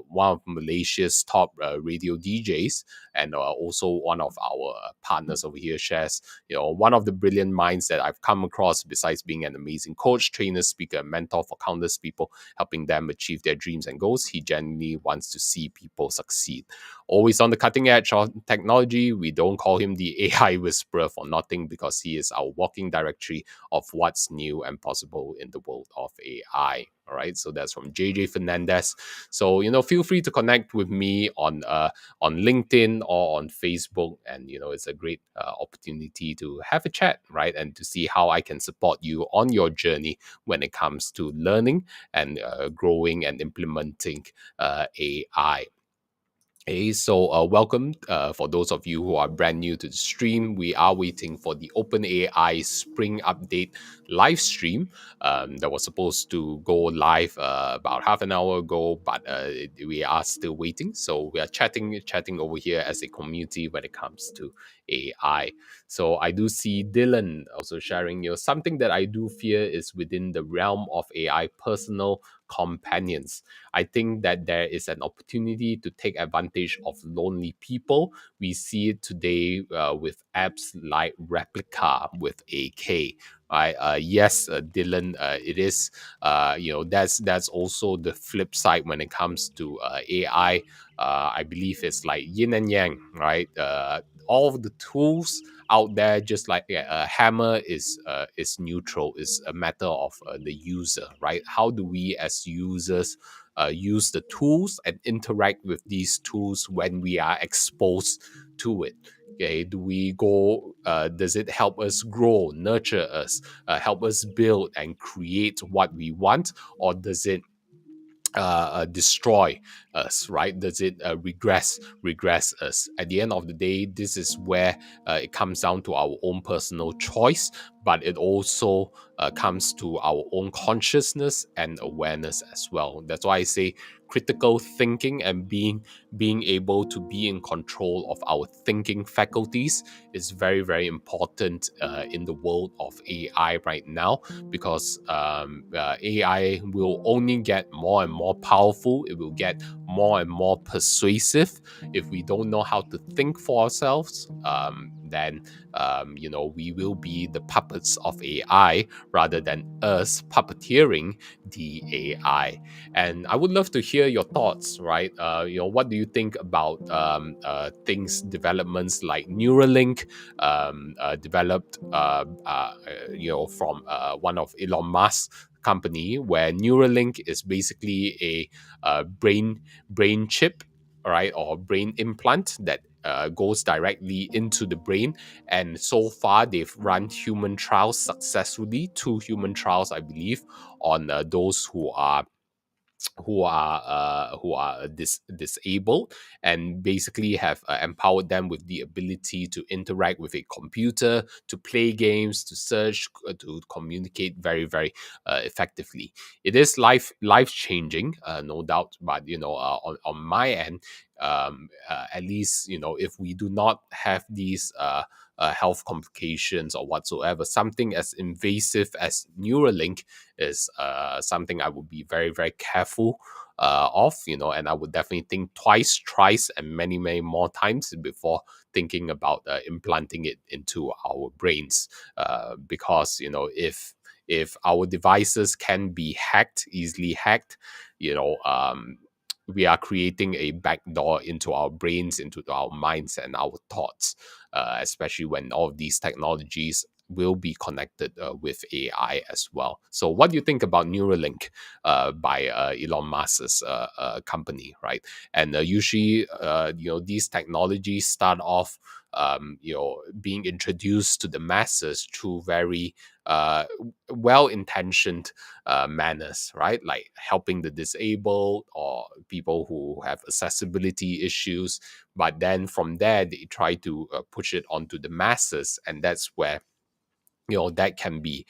one of Malaysia's top radio DJs, and also one of our partners over here, shares one of the brilliant minds that I've come across. Besides being an amazing coach, trainer, speaker, and mentor for countless people, helping them achieve their dreams and goals, he genuinely wants to see people succeed. Always on the cutting edge of technology. We don't call him the AI whisperer for nothing, because he is our walking directory of what's new and possible in the world of AI. All right, so that's from JJ Fernandez. So feel free to connect with me on LinkedIn or on Facebook, and it's a great opportunity to have a chat, right, and to see how I can support you on your journey when it comes to learning and growing and implementing AI. Hey, so welcome for those of you who are brand new to the stream. We are waiting for the OpenAI Spring Update live stream that was supposed to go live about half an hour ago, but we are still waiting. So we are chatting over here as a community when it comes to AI. So I do see Dylan also sharing, something that I do fear is within the realm of AI personal companions. I think that there is an opportunity to take advantage of lonely people. We see it today with apps like Replica with AK. Right? Yes, Dylan, it is. That's also the flip side when it comes to AI. I believe it's like yin and yang, right? All of the tools out there, just like a hammer is neutral. It's a matter of the user, right? How do we as users use the tools and interact with these tools when we are exposed to it? Okay, do we go? Does it help us grow, nurture us, help us build and create what we want, or does it destroy us, right? Does it regress us? At the end of the day, this is where it comes down to our own personal choice, but it also comes to our own consciousness and awareness as well. That's why I say critical thinking and being able to be in control of our thinking faculties is very, very important in the world of AI right now, because AI will only get more and more powerful. It will get more and more persuasive. If we don't know how to think for ourselves, then we will be the puppets of AI rather than us puppeteering the AI. And I would love to hear your thoughts, right? What do you think about things, developments like Neuralink, developed, from one of Elon Musk's company, where Neuralink is basically a brain chip, right, or brain implant that goes directly into the brain. And so far, they've run human trials successfully, 2 human trials, I believe, on those who are disabled, and basically have empowered them with the ability to interact with a computer, to play games, to search, to communicate very, very effectively. It is life changing, no doubt, but on my end, at least, if we do not have these health complications or whatsoever, something as invasive as Neuralink is something I would be very, very careful of, and I would definitely think twice, thrice, and many, many more times before thinking about implanting it into our brains, because if our devices can be hacked, easily hacked, you know we are creating a backdoor into our brains, into our minds and our thoughts, especially when all of these technologies will be connected with AI as well. So what do you think about Neuralink, by Elon Musk's company, right? And usually, these technologies start off, being introduced to the masses through very well-intentioned manners, right? Like helping the disabled or people who have accessibility issues. But then from there, they try to push it onto the masses, and that's where that can be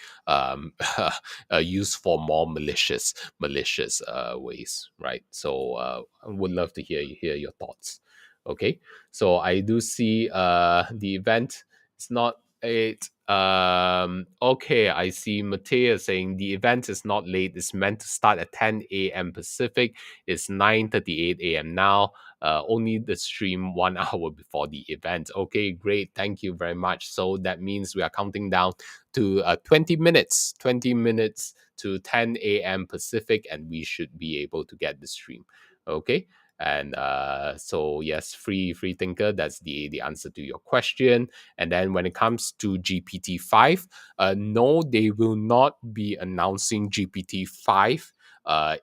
used for more malicious ways, right? So I would love to hear your thoughts. Okay, so I do see the event. It's not late. Okay, I see Matthias saying the event is not late. It's meant to start at 10 a.m. Pacific. It's 9:38 a.m. now. Only the stream 1 hour before the event. Okay, great. Thank you very much. So that means we are counting down to 20 minutes to 10 a.m. Pacific, and we should be able to get the stream. Okay. And so yes, free thinker, that's the answer to your question. And then when it comes to GPT-5, no, they will not be announcing GPT-5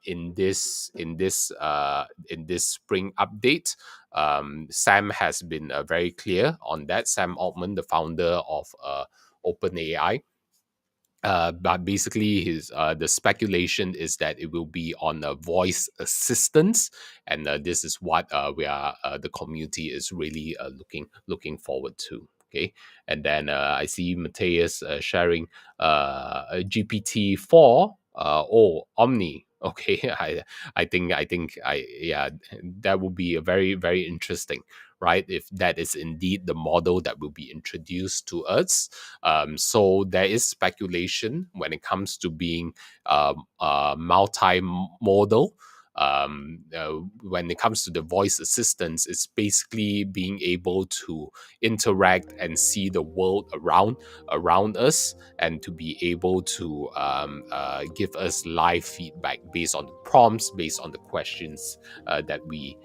in this spring update. Sam has been very clear on that. Sam Altman, the founder of OpenAI. But basically, the speculation is that it will be on a voice assistance, and this is what the community is really looking forward to. Okay, and then I see Matthias sharing a GPT-4. Omni. Okay, I yeah, that would be a very, very interesting, right? If that is indeed the model that will be introduced to us. So there is speculation when it comes to being multimodal. When it comes to the voice assistance, it's basically being able to interact and see the world around us, and to be able to give us live feedback based on the prompts, based on the questions that we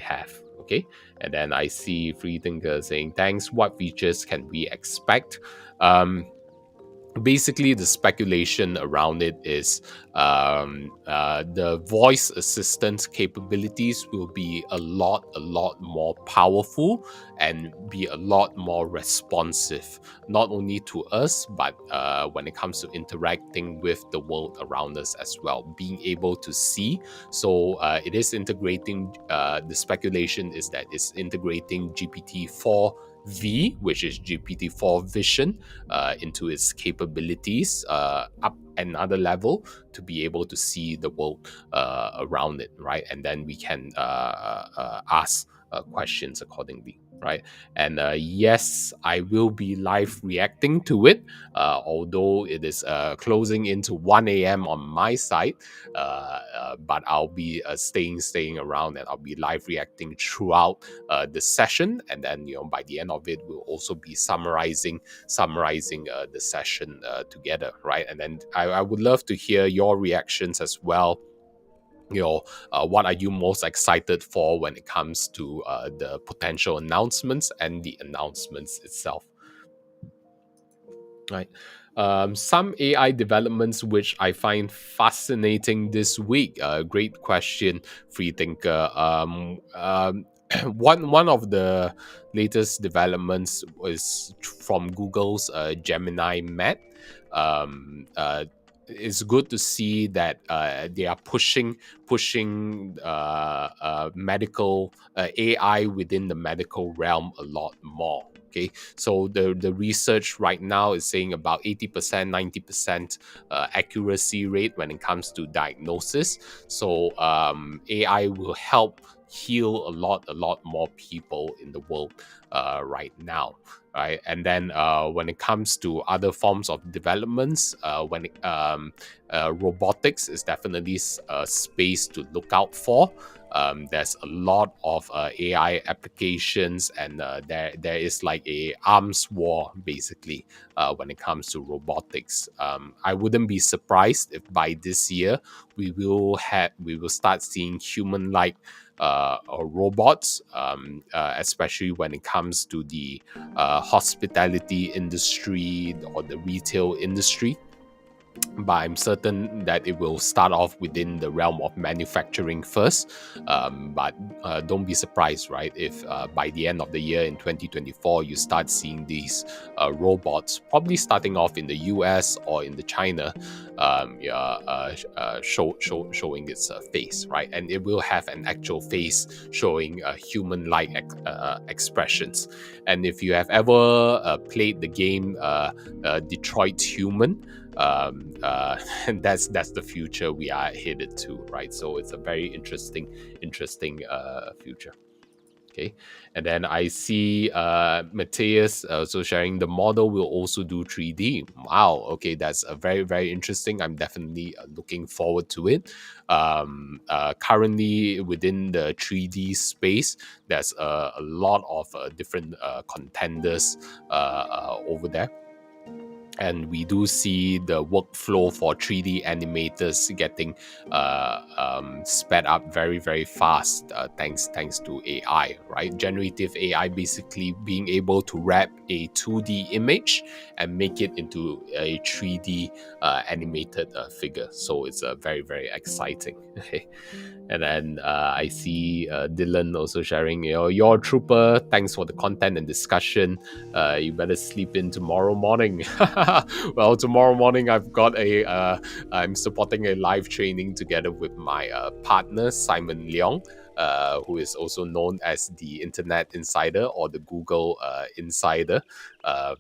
have. Okay, and then I see Freethinker saying, thanks, what features can we expect? Basically, the speculation around it is the voice assistant capabilities will be a lot more powerful and be a lot more responsive, not only to us, but when it comes to interacting with the world around us as well, being able to see. So it is integrating, the speculation is that it's integrating GPT-4 V, which is GPT-4 Vision, into its capabilities up another level to be able to see the world around it, right? And then we can ask questions accordingly, right? And yes, I will be live reacting to it, although it is closing into 1 a.m. on my side, but I'll be staying around, and I'll be live reacting throughout the session. And then by the end of it, we'll also be summarizing the session together, right? And then I would love to hear your reactions as well. What are you most excited for when it comes to the potential announcements and the announcements itself? Right. Some AI developments which I find fascinating this week. Great question, free thinker. One of the latest developments was from Google's Gemini Met. It's good to see that they are pushing medical AI within the medical realm a lot more. Okay, so the research right now is saying about 80%, 90% accuracy rate when it comes to diagnosis. So AI will help heal a lot more people in the world right now, right? And then when it comes to other forms of developments, robotics is definitely a space to look out for. There's a lot of AI applications, and there is like a arms war basically when it comes to robotics. I wouldn't be surprised if by this year we will start seeing human-like robots, especially when it comes to the hospitality industry or the retail industry. But I'm certain that it will start off within the realm of manufacturing first. But don't be surprised, right? If by the end of the year in 2024, you start seeing these robots, probably starting off in the US or in the China, showing its face, right? And it will have an actual face showing human-like expressions. And if you have ever played the game Detroit Human, and that's the future we are headed to, right? So it's a very interesting future. Okay, and then I see Matthias also sharing the model will also do 3D. Wow, okay, that's a very interesting. I'm definitely looking forward to it. Currently within the 3D space, there's a lot of different contenders over there, and we do see the workflow for 3D animators getting sped up very fast, thanks to AI, right? Generative AI basically being able to wrap a 2D image and make it into a 3D animated figure. So it's very exciting. And then I see Dylan also sharing, you're a trooper. Thanks for the content and discussion. You better sleep in tomorrow morning. Well, tomorrow morning I'm supporting a live training together with my partner Simon Leong, who is also known as the Internet Insider or the Google Insider.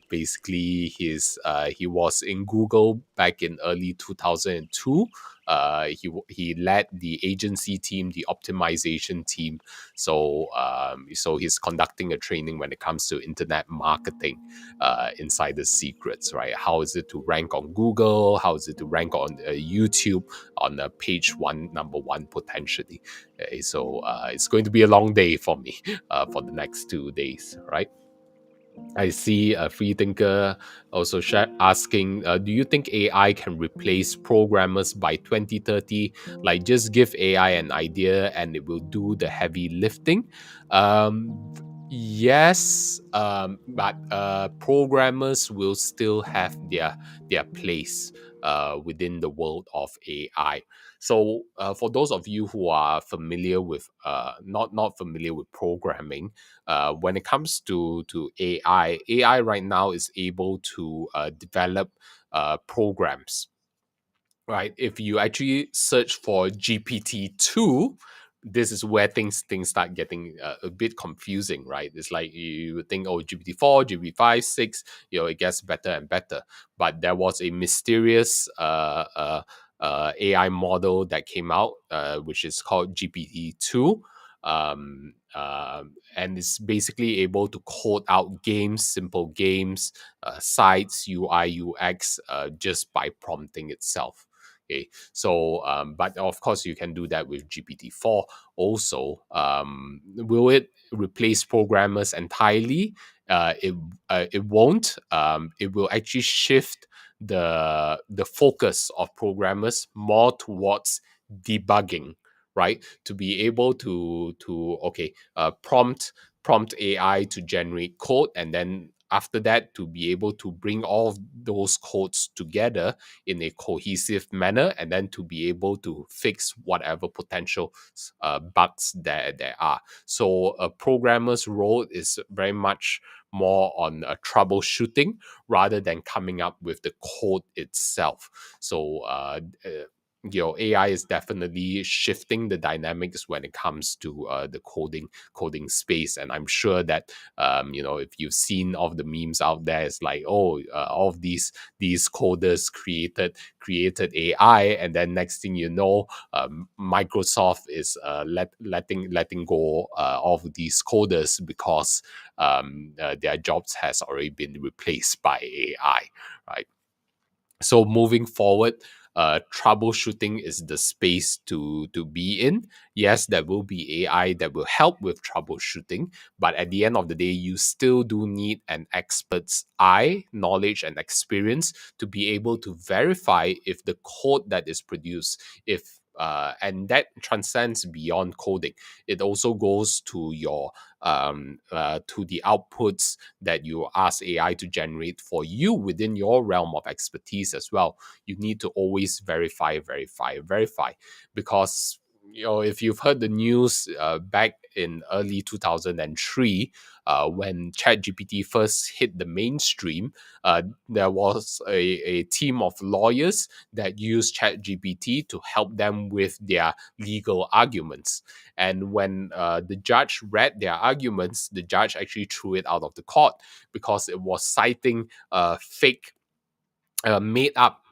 Basically, he was in Google back in early 2002. He led the agency team, the optimization team. So he's conducting a training when it comes to internet marketing, insider secrets, right? How is it to rank on Google? How is it to rank on YouTube on page one, number one potentially? Okay, so it's going to be a long day for me for the next 2 days, right? I see a free thinker also asking, do you think AI can replace programmers by 2030? Like, just give AI an idea and it will do the heavy lifting. Yes, but programmers will still have their place within the world of AI. So, for those of you who are familiar with, not familiar with programming, when it comes to AI right now is able to develop programs, right? If you actually search for GPT-2, this is where things start getting a bit confusing, right? It's like you would think, oh, GPT-4, GPT-5, 6, it gets better and better. But there was a mysterious AI model that came out, which is called GPT-2. And it's basically able to code out games, simple games, sites, UI, UX, just by prompting itself. Okay, so but of course you can do that with GPT-4 also. Will it replace programmers entirely? It won't. It will actually shift the focus of programmers more towards debugging, right? To be able to okay, prompt AI to generate code, and then after that to be able to bring all of those codes together in a cohesive manner, and then to be able to fix whatever potential bugs there are. So a programmer's role is very much more on troubleshooting rather than coming up with the code itself. So AI is definitely shifting the dynamics when it comes to the coding space. And I'm sure that if you've seen all of the memes out there, it's like, oh, all of these coders created AI, and then next thing you know, Microsoft is letting go of these coders because their jobs has already been replaced by AI, right? So moving forward, troubleshooting is the space to be in. Yes, there will be AI that will help with troubleshooting, but at the end of the day, you still do need an expert's eye, knowledge, and experience to be able to verify if the code that is produced, if and that transcends beyond coding. It also goes to your to the outputs that you ask AI to generate for you within your realm of expertise as well. You need to always verify, because if you've heard the news back in early 2003, when ChatGPT first hit the mainstream, there was a team of lawyers that used ChatGPT to help them with their legal arguments. And when the judge read their arguments, the judge actually threw it out of the court because it was citing fake made up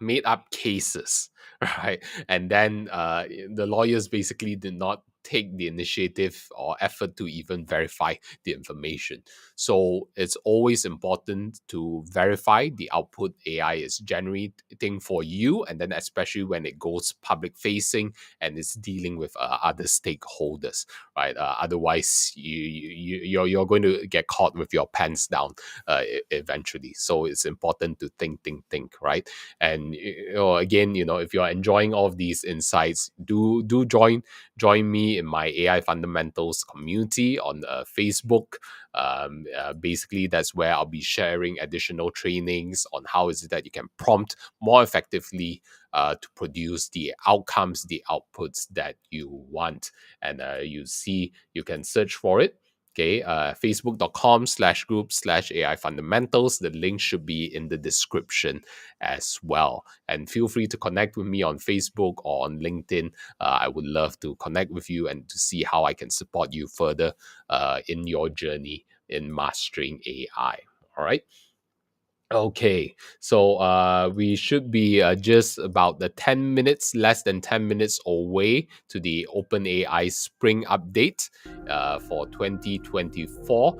cases, right? And then the lawyers basically did not take the initiative or effort to even verify the information. So it's always important to verify the output AI is generating for you, and then especially when it goes public facing and it's dealing with other stakeholders, right? Otherwise you're going to get caught with your pants down eventually. So it's important to think, right? And again, if you're enjoying all of these insights, do join me in my AI fundamentals community on Facebook. Basically, that's where I'll be sharing additional trainings on how is it that you can prompt more effectively to produce the outcomes, the outputs that you want. And you can search for it. Okay, facebook.com/group/AI fundamentals. The link should be in the description as well. And feel free to connect with me on Facebook or on LinkedIn. I would love to connect with you and to see how I can support you further in your journey in mastering AI. All right. Okay, so we should be just about the 10 minutes, less than 10 minutes away to the OpenAI Spring Update for 2024.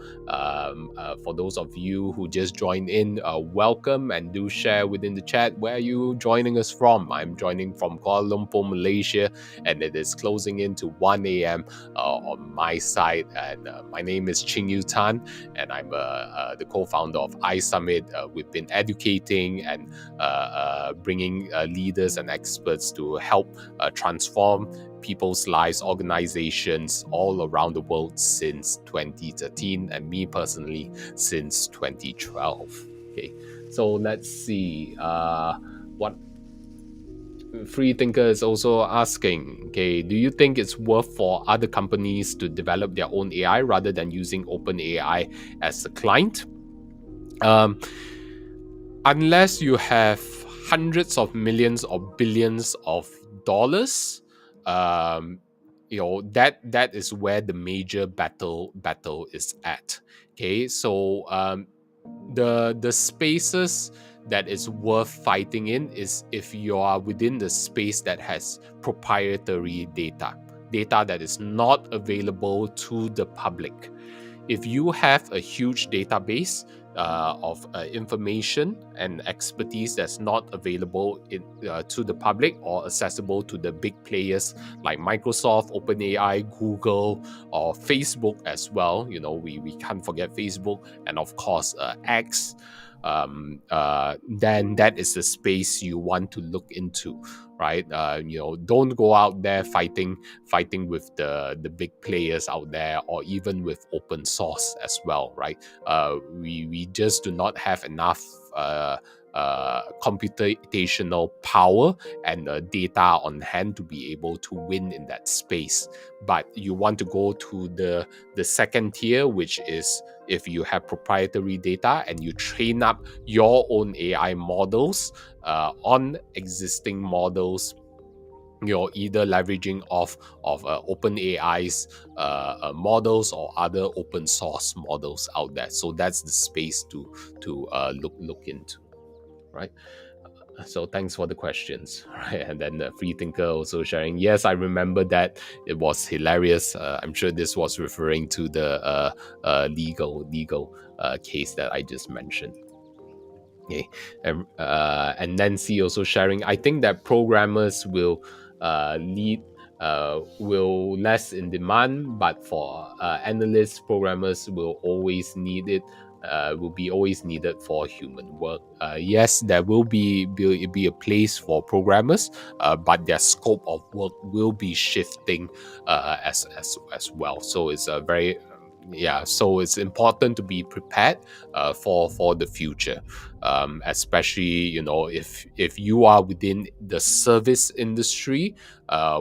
For those of you who just joined in, welcome, and do share within the chat where are you joining us from. I'm joining from Kuala Lumpur, Malaysia, and it is closing into 1 a.m. On my side. And my name is Ching Tan, and I'm the co-founder of iSummit. We've been educating and bringing leaders and experts to help transform people's lives, organizations all around the world since 2013, and me personally since 2012. Okay, so let's see what Free Thinker is also asking, okay, do you think it's worth for other companies to develop their own AI rather than using OpenAI as a client? Unless you have hundreds of millions or billions of dollars, um, that is where the major battle is at. Okay, so the spaces that is worth fighting in is if you are within the space that has proprietary data that is not available to the public. If you have a huge database of information and expertise that's not available to the public or accessible to the big players like Microsoft, OpenAI, Google, or Facebook as well. We can't forget Facebook, and of course X. Then that is the space you want to look into, right? Don't go out there fighting with the big players out there, or even with open source as well, right? We just do not have enough computational power and data on hand to be able to win in that space. But you want to go to the second tier, which is if you have proprietary data and you train up your own AI models on existing models you're either leveraging off of OpenAI's models or other open source models out there. So that's the space to look into, right? So thanks for the questions, right? And then the free thinker also sharing. Yes, I remember that. It was hilarious. I'm sure this was referring to the legal case that I just mentioned. Okay, and Nancy also sharing. I think that programmers lead will less in demand, but for analysts, programmers will always need it. Will be always needed for human work. Yes, there will be a place for programmers, but their scope of work will be shifting as well. So it's a very yeah. So it's important to be prepared for the future, especially if you are within the service industry,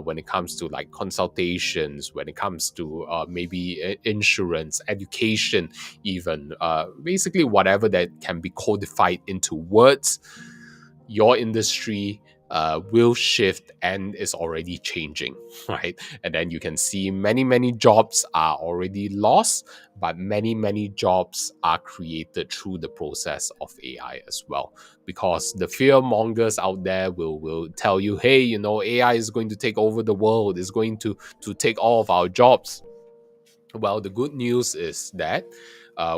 when it comes to like consultations, when it comes to maybe insurance, education, even basically whatever that can be codified into words, your industry will shift and is already changing, right? And then you can see many jobs are already lost, but many jobs are created through the process of AI as well. Because the fear mongers out there will tell you, hey, AI is going to take over the world, is going to take all of our jobs. Well, the good news is that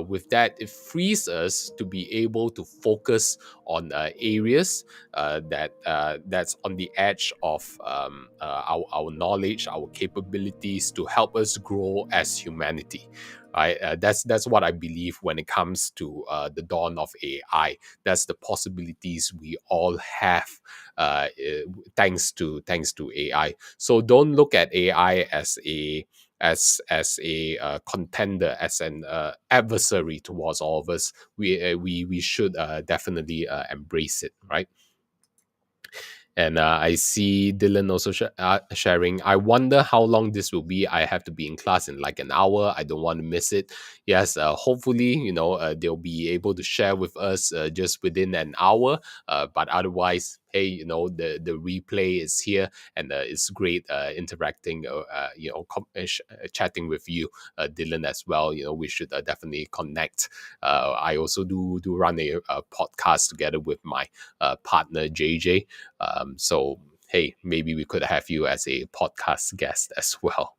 with that, it frees us to be able to focus on areas that's on the edge of our knowledge, our capabilities to help us grow as humanity. Right, that's what I believe when it comes to the dawn of AI. That's the possibilities we all have, thanks to AI. So don't look at AI as a contender, as an adversary towards all of us. We should definitely embrace it, right? And I see Dylan also sharing. I wonder how long this will be. I have to be in class in like an hour. I don't want to miss it. Yes, hopefully, they'll be able to share with us just within an hour. But otherwise, hey, the replay is here, and it's great interacting, chatting with you, Dylan, as well. We should definitely connect. I also do run a podcast together with my partner JJ. So hey, maybe we could have you as a podcast guest as well.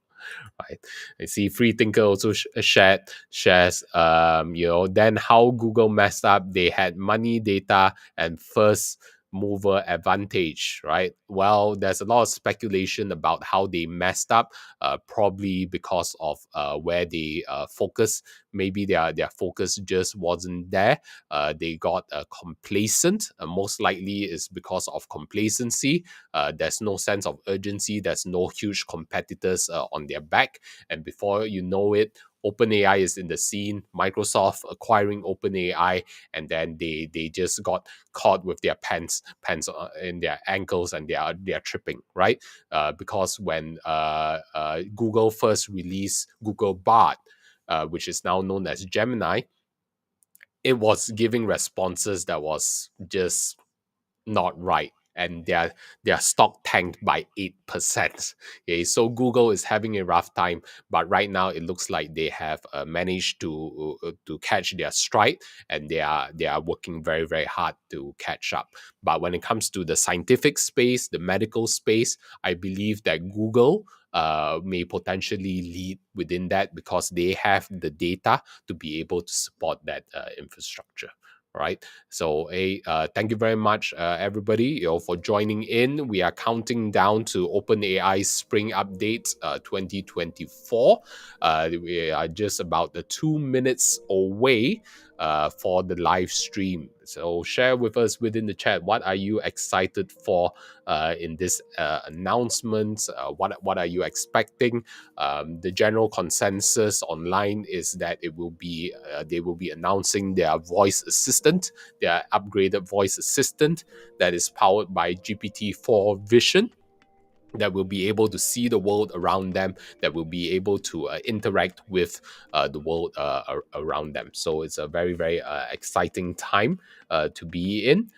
Right. I see Free Thinker also shares then how Google messed up. They had money, data, and first mover advantage, right? Well, there's a lot of speculation about how they messed up, probably because of where they focus. Maybe their focus just wasn't there. They got complacent. Most likely is because of complacency. There's no sense of urgency. There's no huge competitors on their back, and before you know it, OpenAI is in the scene. Microsoft acquiring OpenAI, and then they just got caught with their pants in their ankles, and they are tripping, right? Because when Google first released Google Bard, which is now known as Gemini, it was giving responses that was just not right, and their stock tanked by 8%. Okay, so Google is having a rough time, but right now it looks like they have managed to catch their stride, and they are working very hard to catch up. But when it comes to the scientific space, the medical space, I believe that Google may potentially lead within that, because they have the data to be able to support that infrastructure. Right. So, thank you very much, everybody, for joining in. We are counting down to OpenAI Spring Update 2024. We are just about the 2 minutes away for the live stream. So, share with us within the chat, what are you excited for in this announcement? What are you expecting? The general consensus online is that they will be announcing their voice assistant, their upgraded voice assistant that is powered by GPT-4 Vision, that will be able to see the world around them, that will be able to interact with the world around them. So it's a very, very exciting time to be in.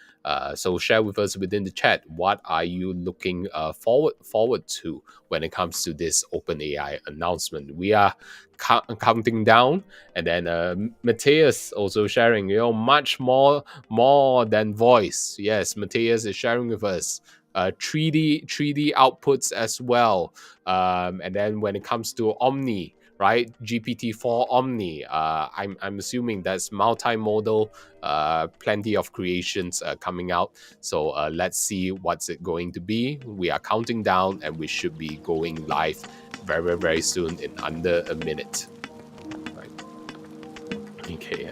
So share with us within the chat, what are you looking forward to when it comes to this OpenAI announcement? We are counting down, and then Matthias also sharing, much more than voice. Yes, Matthias is sharing with us 3D outputs as well. And then when it comes to Omni, right? GPT-4 Omni. I'm assuming that's multimodal. Plenty of creations coming out. So let's see what's it going to be. We are counting down, and we should be going live very, very soon in under a minute. Right. Okay.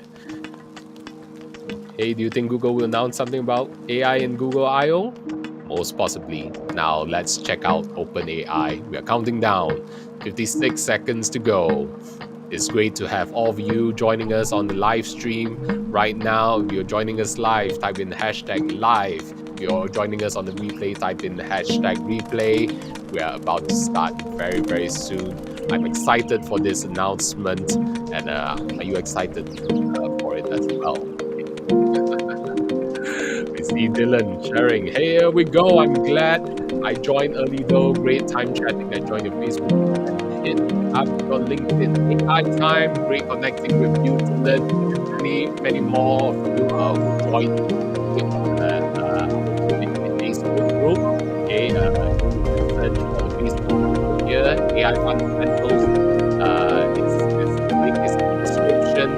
Hey, do you think Google will announce something about AI in Google I/O? Most possibly. Now let's check out OpenAI. We are counting down. 56 seconds to go. It's great to have all of you joining us on the live stream right now. If you're joining us live, type in hashtag live. If you're joining us on the replay, type in hashtag replay. We are about to start very, very soon. I'm excited for this announcement. And are you excited for it as well? We see Dylan sharing. Hey, here we go. I'm glad I joined early though. Great time chatting. I joined your Facebook and hit up your LinkedIn. AI time. Great connecting with you, Dylan. Many more of you who joined the Facebook group. Okay, search for the Facebook group here. AI Fundamentals. This link is in the description.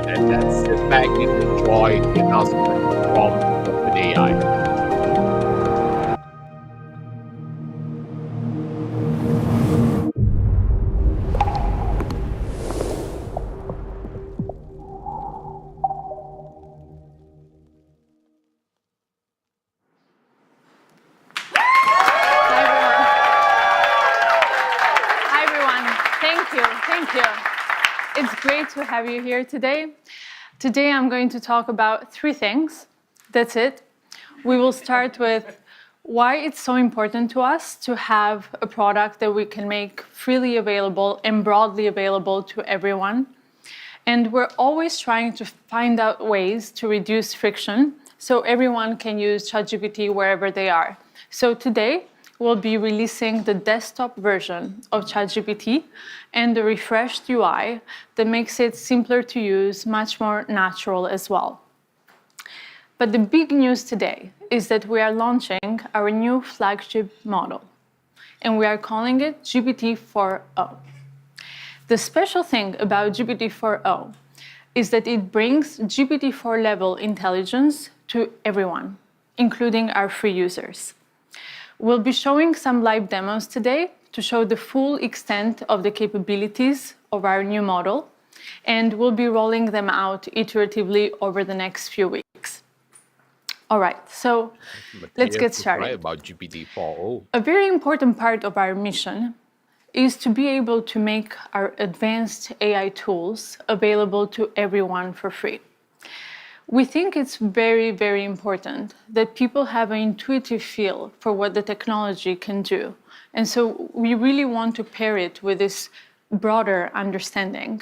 And then sit back and enjoy the announcement from OpenAI. It's great to have you here today. Today I'm going to talk about 3 things. That's it. We will start with why it's so important to us to have a product that we can make freely available and broadly available to everyone. And we're always trying to find out ways to reduce friction so everyone can use ChatGPT wherever they are. So today, we'll be releasing the desktop version of ChatGPT and the refreshed UI that makes it simpler to use, much more natural as well. But the big news today is that we are launching our new flagship model, and we are calling it GPT-4o. The special thing about GPT-4o is that it brings GPT-4 level intelligence to everyone, including our free users. We'll be showing some live demos today to show the full extent of the capabilities of our new model, and we'll be rolling them out iteratively over the next few weeks. All right, so let's get started. Right about GPT-4o. A very important part of our mission is to be able to make our advanced AI tools available to everyone for free. We think it's very, very important that people have an intuitive feel for what the technology can do. And so we really want to pair it with this broader understanding.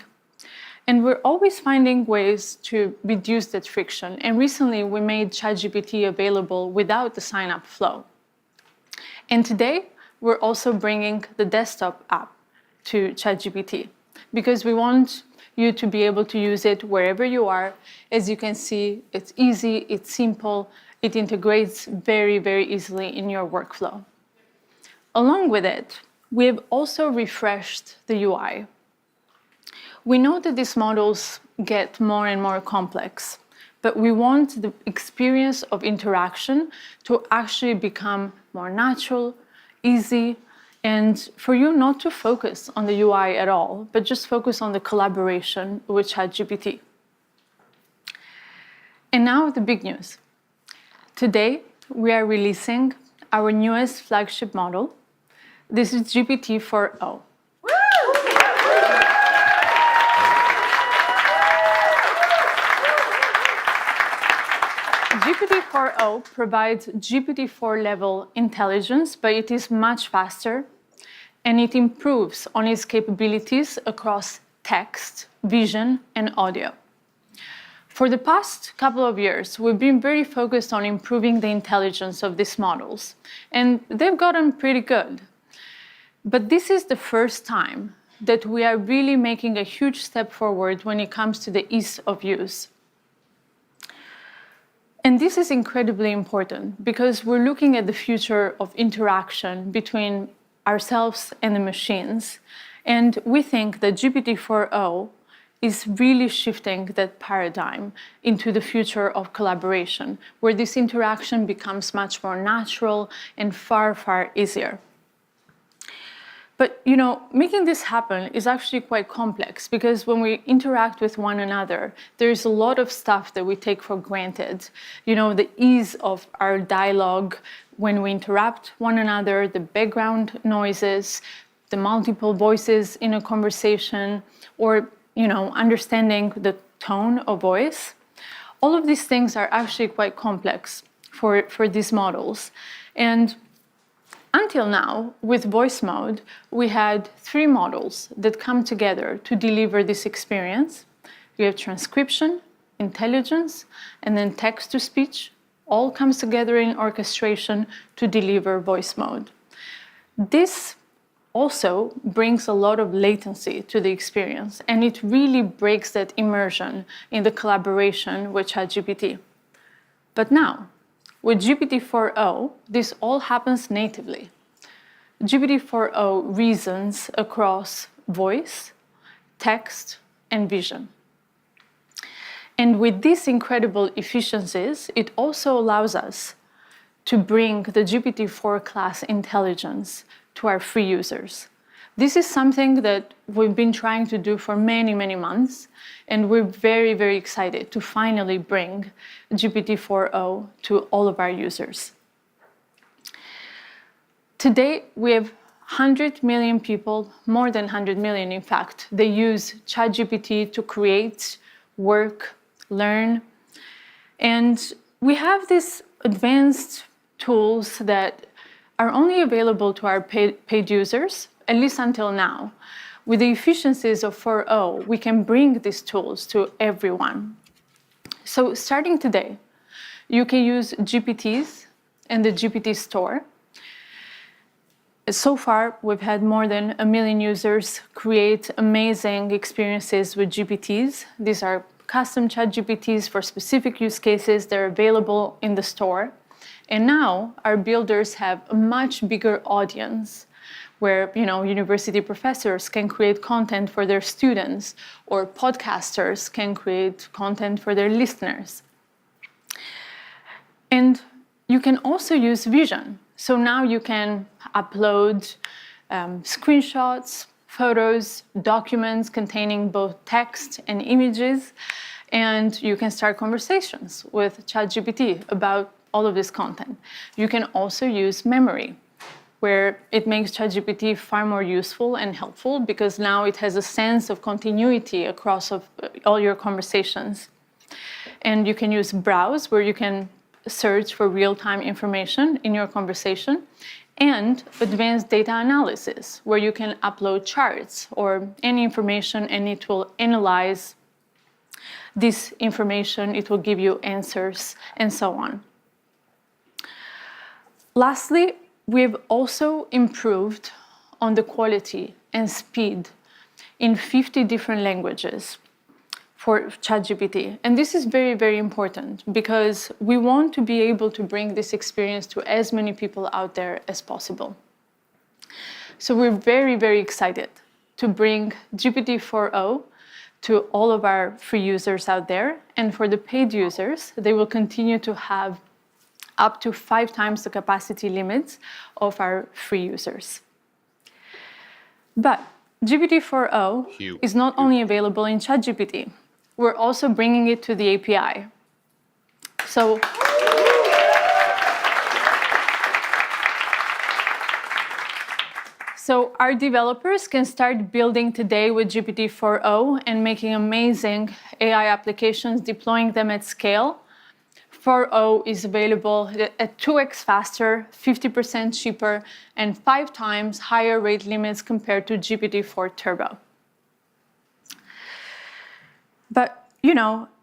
And we're always finding ways to reduce that friction. And recently we made ChatGPT available without the sign-up flow. And today we're also bringing the desktop app to ChatGPT because we want you to be able to use it wherever you are. As you can see, it's easy, it's simple, it integrates very, very easily in your workflow. Along with it, we have also refreshed the UI. We know that these models get more and more complex, but we want the experience of interaction to actually become more natural, easy, and for you not to focus on the UI at all, but just focus on the collaboration with ChatGPT. And now the big news. Today, we are releasing our newest flagship model. This is GPT-4o. GPT-4o provides GPT-4 level intelligence, but it is much faster, and it improves on its capabilities across text, vision, and audio. For the past couple of years, we've been very focused on improving the intelligence of these models, and they've gotten pretty good. But this is the first time that we are really making a huge step forward when it comes to the ease of use. And this is incredibly important because we're looking at the future of interaction between ourselves and the machines. And we think that GPT-4o is really shifting that paradigm into the future of collaboration, where this interaction becomes much more natural and far, far easier. But making this happen is actually quite complex because when we interact with one another, there's a lot of stuff that we take for granted. The ease of our dialogue when we interrupt one another, the background noises, the multiple voices in a conversation, or understanding the tone of voice. All of these things are actually quite complex for these models. And until now, with voice mode, we had 3 models that come together to deliver this experience. We have transcription, intelligence, and then text-to-speech. All comes together in orchestration to deliver voice mode. This also brings a lot of latency to the experience, and it really breaks that immersion in the collaboration with ChatGPT. But now, with GPT-4o, this all happens natively. GPT-4o reasons across voice, text, and vision. And with these incredible efficiencies, it also allows us to bring the GPT-4 class intelligence to our free users. This is something that we've been trying to do for many, many months, and we're very, very excited to finally bring GPT-4o to all of our users. Today, we have 100 million people, more than 100 million in fact, they use ChatGPT to create, work, learn. And we have these advanced tools that are only available to our paid users, at least until now. With the efficiencies of 4o, we can bring these tools to everyone. So starting today, you can use GPTs and the GPT store. So far, we've had more than 1 million users create amazing experiences with GPTs. These are custom ChatGPTs for specific use cases. They're available in the store. And now our builders have a much bigger audience where university professors can create content for their students, or podcasters can create content for their listeners. And you can also use vision. So now you can upload screenshots, photos, documents containing both text and images, and you can start conversations with ChatGPT about all of this content. You can also use memory, where it makes ChatGPT far more useful and helpful because now it has a sense of continuity across all your conversations. And you can use browse, where you can search for real-time information in your conversation, and advanced data analysis, where you can upload charts or any information and it will analyze this information, it will give you answers, and so on. Lastly, we've also improved on the quality and speed in 50 different languages for ChatGPT. And this is very, very important because we want to be able to bring this experience to as many people out there as possible. So we're very, very excited to bring GPT-4o to all of our free users out there. And for the paid users, they will continue to have up to 5 times the capacity limits of our free users. But GPT-4o is not only available in ChatGPT, we're also bringing it to the API. So our developers can start building today with GPT-4o and making amazing AI applications, deploying them at scale 4.0 is available at 2x faster, 50% cheaper, and 5 times higher rate limits compared to GPT-4 Turbo. But,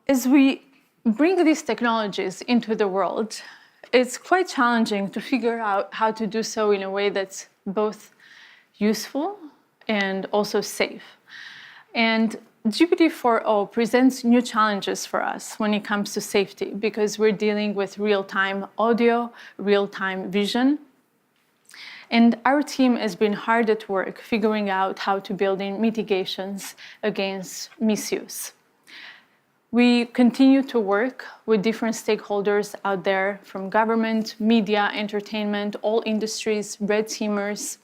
as we bring these technologies into the world, it's quite challenging to figure out how to do so in a way that's both useful and also safe. And GPT-4o presents new challenges for us when it comes to safety, because we're dealing with real-time audio, real-time vision. And our team has been hard at work figuring out how to build in mitigations against misuse. We continue to work with different stakeholders out there, from government, media, entertainment, all industries, red teamers,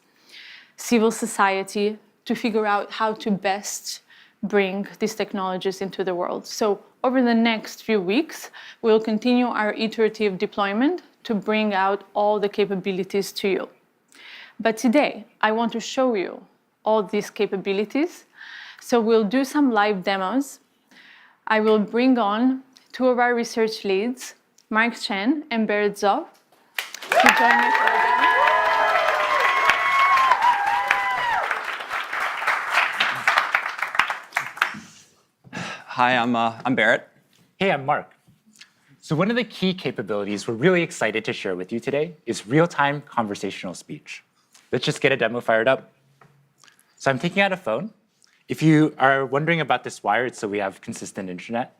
civil society, to figure out how to best bring these technologies into the world. So over the next few weeks, we'll continue our iterative deployment to bring out all the capabilities to you. But today, I want to show you all these capabilities. So we'll do some live demos. I will bring on 2 of our research leads, Mark Chen and Berit Zov, to join me for the demo. Hi, I'm Berit. Hey, I'm Mark. So one of the key capabilities we're really excited to share with you today is real-time conversational speech. Let's just get a demo fired up. So I'm taking out a phone. If you are wondering about this wire, it's so we have consistent internet.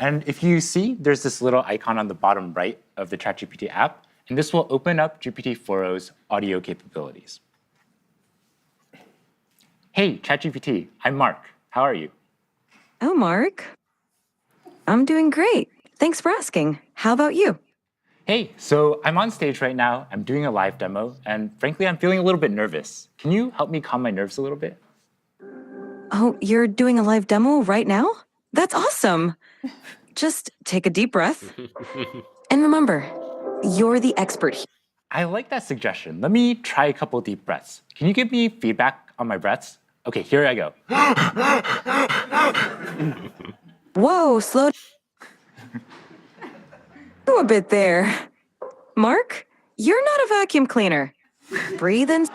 And if you see, there's this little icon on the bottom right of the ChatGPT app, and this will open up GPT-4o's audio capabilities. Hey, ChatGPT, I'm Mark. How are you? Oh, Mark. I'm doing great. Thanks for asking. How about you? Hey, so I'm on stage right now. I'm doing a live demo, and frankly, I'm feeling a little bit nervous. Can you help me calm my nerves a little bit? Oh, you're doing a live demo right now? That's awesome. Just take a deep breath. And remember, you're the expert here. I like that suggestion. Let me try a couple deep breaths. Can you give me feedback on my breaths? Okay, here I go. Whoa, slow down a bit there. Mark, you're not a vacuum cleaner. Breathe in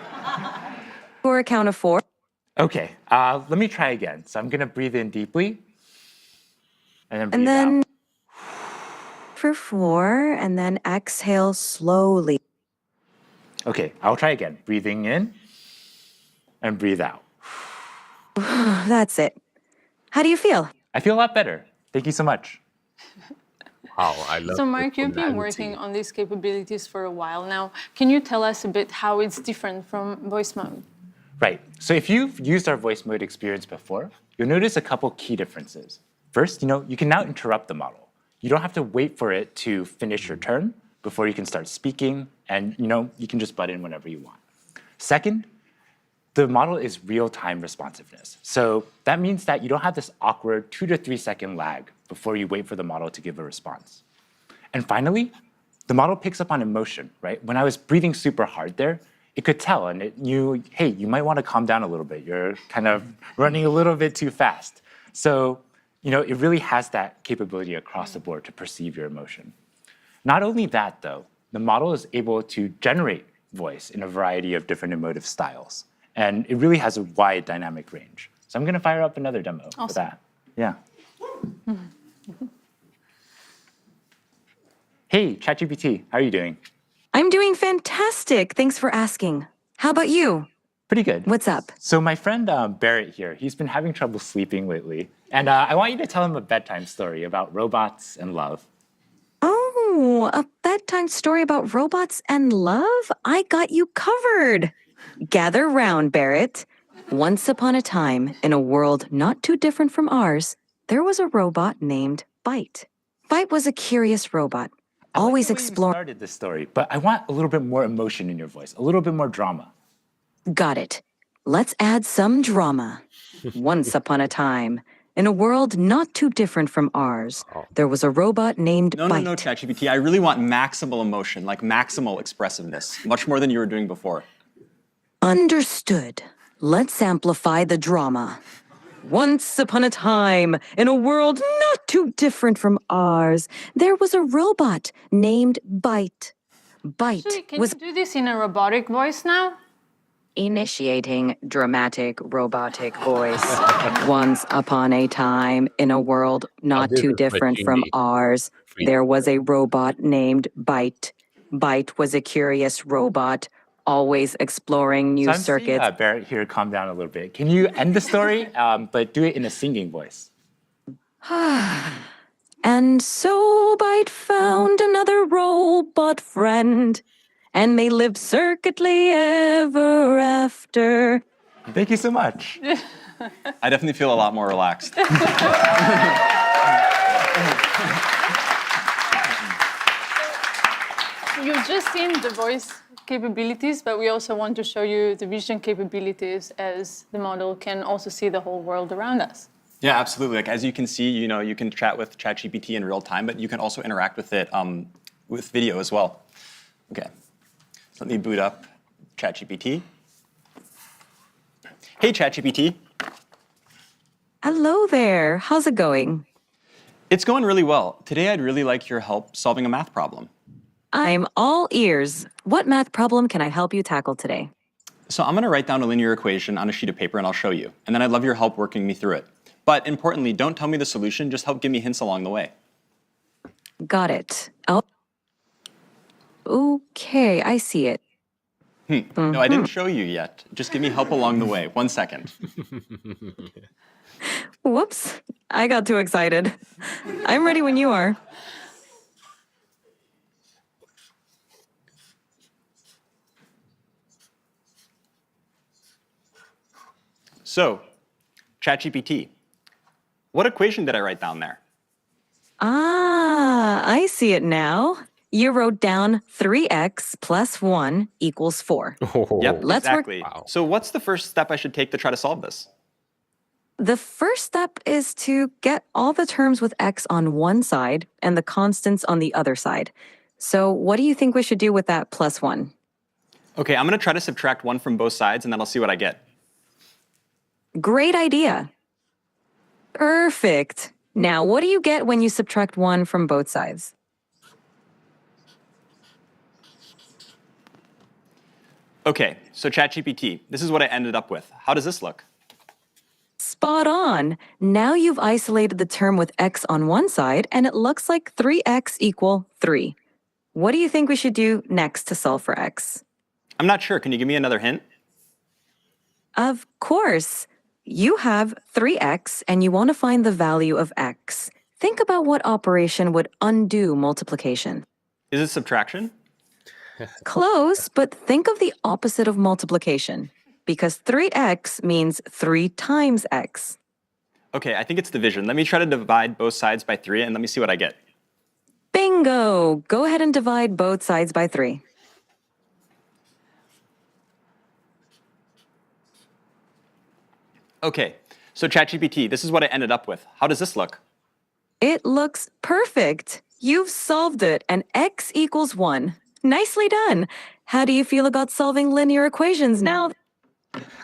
for a count of 4. Okay, let me try again. So I'm gonna breathe in deeply, and then breathe out. For 4, and then exhale slowly. Okay, I'll try again. Breathing in, and breathe out. That's it. How do you feel? I feel a lot better. Thank you so much. Wow, I love So Mark, the you've been tonality. working on these capabilities for a while now. Can you tell us a bit how it's different from voice mode? Right, so if you've used our voice mode experience before, you'll notice a couple key differences. First, you can now interrupt the model. You don't have to wait for it to finish your turn before you can start speaking, and you can just butt in whenever you want. Second, the model is real-time responsiveness. So that means that you don't have this awkward 2 to 3 second lag before you wait for the model to give a response. And finally, the model picks up on emotion, right? When I was breathing super hard there, it could tell, and it knew, hey, you might want to calm down a little bit. You're kind of running a little bit too fast. So, it really has that capability across the board to perceive your emotion. Not only that, though, the model is able to generate voice in a variety of different emotive styles. And it really has a wide dynamic range. So I'm going to fire up another demo for that. Yeah. Hey, ChatGPT, how are you doing? I'm doing fantastic. Thanks for asking. How about you? Pretty good. What's up? So my friend Barrett here, he's been having trouble sleeping lately. And I want you to tell him a bedtime story about robots and love. Oh, a bedtime story about robots and love? I got you covered. Gather round, Barrett. Once upon a time, in a world not too different from ours, there was a robot named Byte. Byte was a curious robot, always exploring. You started this story, but I want a little bit more emotion in your voice, a little bit more drama. Got it. Let's add some drama. Once upon a time, in a world not too different from ours, there was a robot named Byte. No, ChatGPT. I really want maximal emotion, like maximal expressiveness, much more than you were doing before. Understood. Let's amplify the drama. Once upon a time, in a world not too different from ours, there was a robot named Byte. Byte Actually, can was you do this in a robotic voice now? initiating dramatic robotic voice. Once upon a time, in a world not this too is for different from Chingy. ours, there was a robot named Byte. Byte was a curious robot, always exploring new So I'm seeing circuits. Barrett here calm down a little bit. Can you end the story, but do it in a singing voice? And so Byte found another robot friend, and they lived circuitly ever after. Thank you so much. I definitely feel a lot more relaxed. You've just seen the voice capabilities, but we also want to show you the vision capabilities as the model can also see the whole world around us. Yeah, absolutely. Like as you can see, you can chat with ChatGPT in real time, but you can also interact with it with video as well. Okay, so let me boot up ChatGPT. Hey, ChatGPT. Hello there. How's it going? It's going really well. Today, I'd really like your help solving a math problem. I'm all ears. What math problem can I help you tackle today? So I'm going to write down a linear equation on a sheet of paper, and I'll show you. And then I'd love your help working me through it. But importantly, don't tell me the solution. Just help give me hints along the way. Got it. Oh. Okay, I see it. No, I didn't show you yet. Just give me help along the way. 1 second. Whoops. I got too excited. I'm ready when you are. So, ChatGPT, what equation did I write down there? Ah, I see it now. You wrote down 3x plus 1 equals 4. Yep, Let's work- exactly. Wow. So what's the first step I should take to try to solve this? The first step is to get all the terms with x on one side and the constants on the other side. So what do you think we should do with that plus 1? Okay, I'm going to try to subtract 1 from both sides, and then I'll see what I get. Great idea. Perfect. Now, what do you get when you subtract 1 from both sides? Okay, so ChatGPT, this is what I ended up with. How does this look? Spot on. Now you've isolated the term with x on one side, and it looks like 3x equal 3. What do you think we should do next to solve for x? I'm not sure. Can you give me another hint? Of course. You have 3x, and you want to find the value of x. Think about what operation would undo multiplication. Is it subtraction? Close, but think of the opposite of multiplication, because 3x means 3 times x. Okay, I think it's division. Let me try to divide both sides by 3, and let me see what I get. Bingo! Go ahead and divide both sides by 3. Okay, so ChatGPT, this is what I ended up with. How does this look? It looks perfect. You've solved it, and x equals 1. Nicely done. How do you feel about solving linear equations now?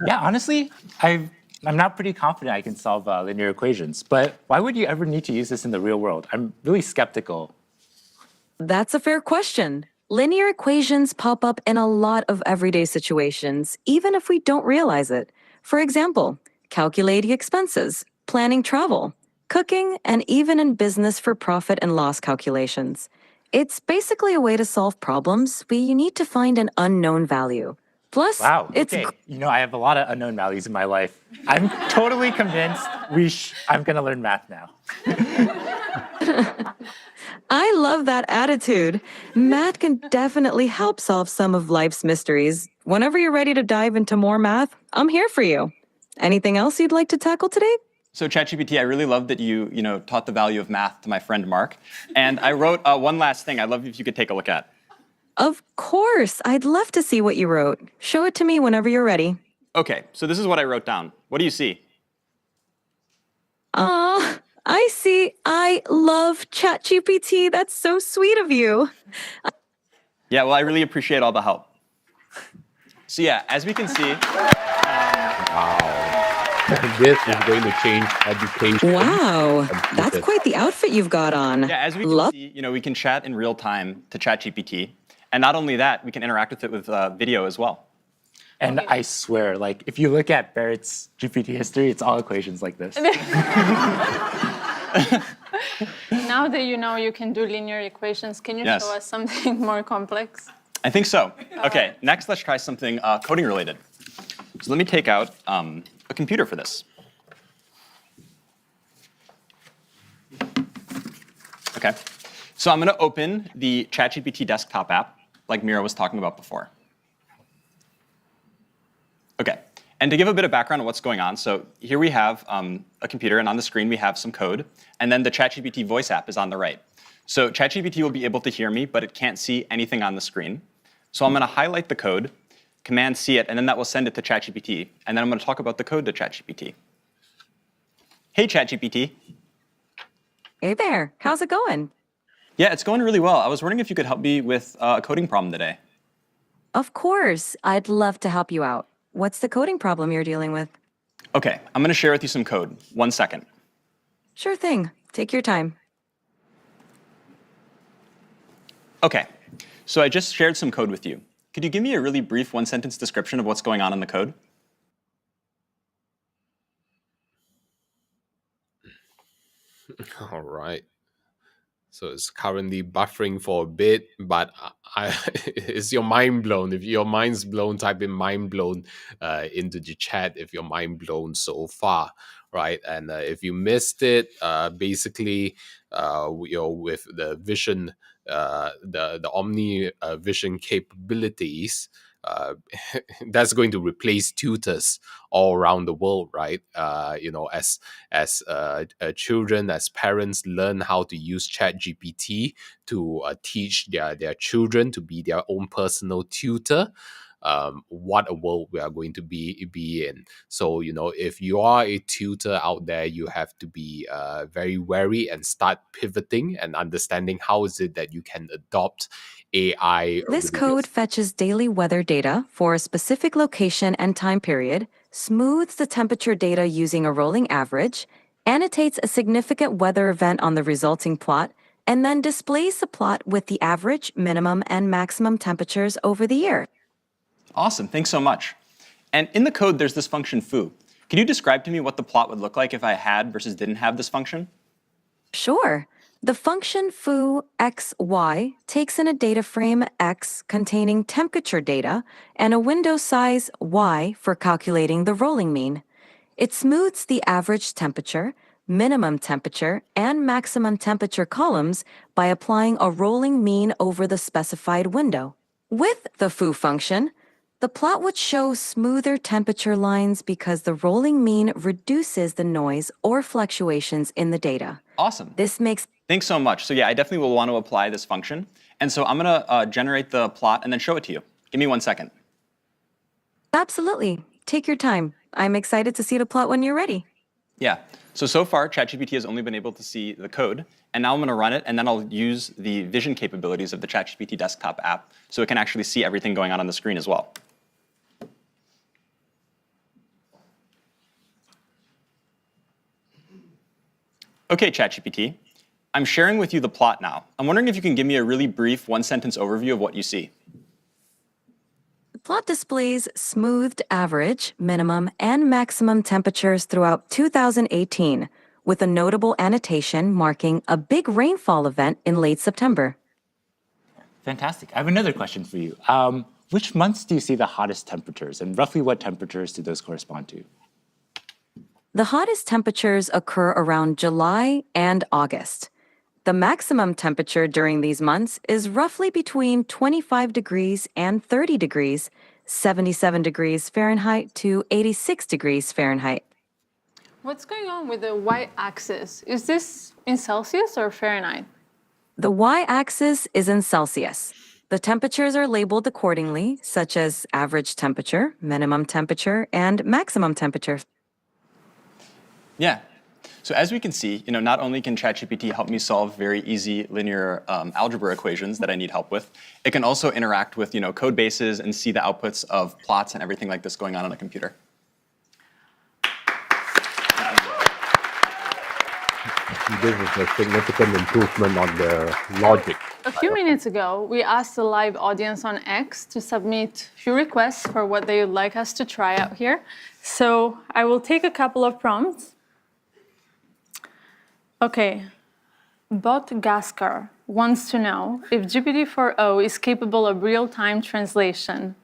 Yeah, honestly, I'm not pretty confident I can solve linear equations, but why would you ever need to use this in the real world? I'm really skeptical. That's a fair question. Linear equations pop up in a lot of everyday situations, even if we don't realize it. For example, calculating expenses, planning travel, cooking, and even in business for profit and loss calculations. It's basically a way to solve problems where you need to find an unknown value. Plus, Wow, it's okay. I have a lot of unknown values in my life. I'm totally convinced I'm gonna learn math now. I love that attitude. Math can definitely help solve some of life's mysteries. Whenever you're ready to dive into more math, I'm here for you. Anything else you'd like to tackle today? So ChatGPT, I really love that you taught the value of math to my friend Mark. And I wrote one last thing I'd love if you could take a look at. Of course. I'd love to see what you wrote. Show it to me whenever you're ready. Okay, so this is what I wrote down. What do you see? I see. I love ChatGPT. That's so sweet of you. Yeah, well, I really appreciate all the help. So yeah, as we can see, This is going to change education. Wow, that's Computers. quite the outfit you've got on. Yeah, as we can Love see, we can chat in real time to ChatGPT. And not only that, we can interact with it with video as well. And I swear, like, if you look at Barrett's GPT history, it's all equations like this. Now that you know you can do linear equations, can you Yes. show us something more complex? I think so. Okay, next let's try something coding related. So let me take out a computer for this. Okay, so I'm going to open the ChatGPT desktop app, like Mira was talking about before. Okay, and to give a bit of background on what's going on, so here we have a computer, and on the screen we have some code, and then the ChatGPT voice app is on the right. So ChatGPT will be able to hear me, but it can't see anything on the screen. So I'm going to highlight the code, Command C it, and then that will send it to ChatGPT, and then I'm going to talk about the code to ChatGPT. Hey, ChatGPT. Hey there, how's it going? Yeah, it's going really well. I was wondering if you could help me with a coding problem today. Of course, I'd love to help you out. What's the coding problem you're dealing with? Okay, I'm going to share with you some code. 1 second. Sure thing, take your time. Okay, so I just shared some code with you. Could you give me a really brief one-sentence description of what's going on in the code? All right. So it's currently buffering for a bit, but is your mind blown? If your mind's blown, type in mind blown into the chat if your mind blown so far, right? And if you missed it, basically, with the vision, the Omni vision capabilities, that's going to replace tutors all around the world, right? As children, as parents learn how to use ChatGPT to teach their children to be their own personal tutor. What a world we are going to be in. So, if you are a tutor out there, you have to be very wary and start pivoting and understanding how is it that you can adopt AI. This code fetches daily weather data for a specific location and time period, smooths the temperature data using a rolling average, annotates a significant weather event on the resulting plot, and then displays the plot with the average, minimum, and maximum temperatures over the year. Awesome, thanks so much. And in the code, there's this function foo. Can you describe to me what the plot would look like if I had versus didn't have this function? Sure. The function foo xy takes in a data frame x containing temperature data and a window size y for calculating the rolling mean. It smooths the average temperature, minimum temperature, and maximum temperature columns by applying a rolling mean over the specified window. With the foo function, the plot would show smoother temperature lines because the rolling mean reduces the noise or fluctuations in the data. Awesome. This makes Thanks so much. So yeah, I definitely will want to apply this function. And so I'm going to generate the plot and then show it to you. Give me 1 second. Absolutely. Take your time. I'm excited to see the plot when you're ready. Yeah. So far, ChatGPT has only been able to see the code. And now I'm going to run it, and then I'll use the vision capabilities of the ChatGPT desktop app so it can actually see everything going on the screen as well. Okay, ChatGPT. I'm sharing with you the plot now. I'm wondering if you can give me a really brief one-sentence overview of what you see. The plot displays smoothed average, minimum, and maximum temperatures throughout 2018, with a notable annotation marking a big rainfall event in late September. Fantastic. I have another question for you. Which months do you see the hottest temperatures, and roughly what temperatures do those correspond to? The hottest temperatures occur around July and August. The maximum temperature during these months is roughly between 25 degrees and 30 degrees, 77 degrees Fahrenheit to 86 degrees Fahrenheit. What's going on with the y-axis? Is this in Celsius or Fahrenheit? The y-axis is in Celsius. The temperatures are labeled accordingly, such as average temperature, minimum temperature, and maximum temperature. Yeah. So as we can see, not only can ChatGPT help me solve very easy linear algebra equations that I need help with, it can also interact with code bases and see the outputs of plots and everything like this going on a computer. this is a significant improvement on the logic. A few minutes ago, we asked the live audience on X to submit a few requests for what they would like us to try out here. So I will take a couple of prompts. Okay, Bot Gaskar wants to know if GPT-4o is capable of real-time translation.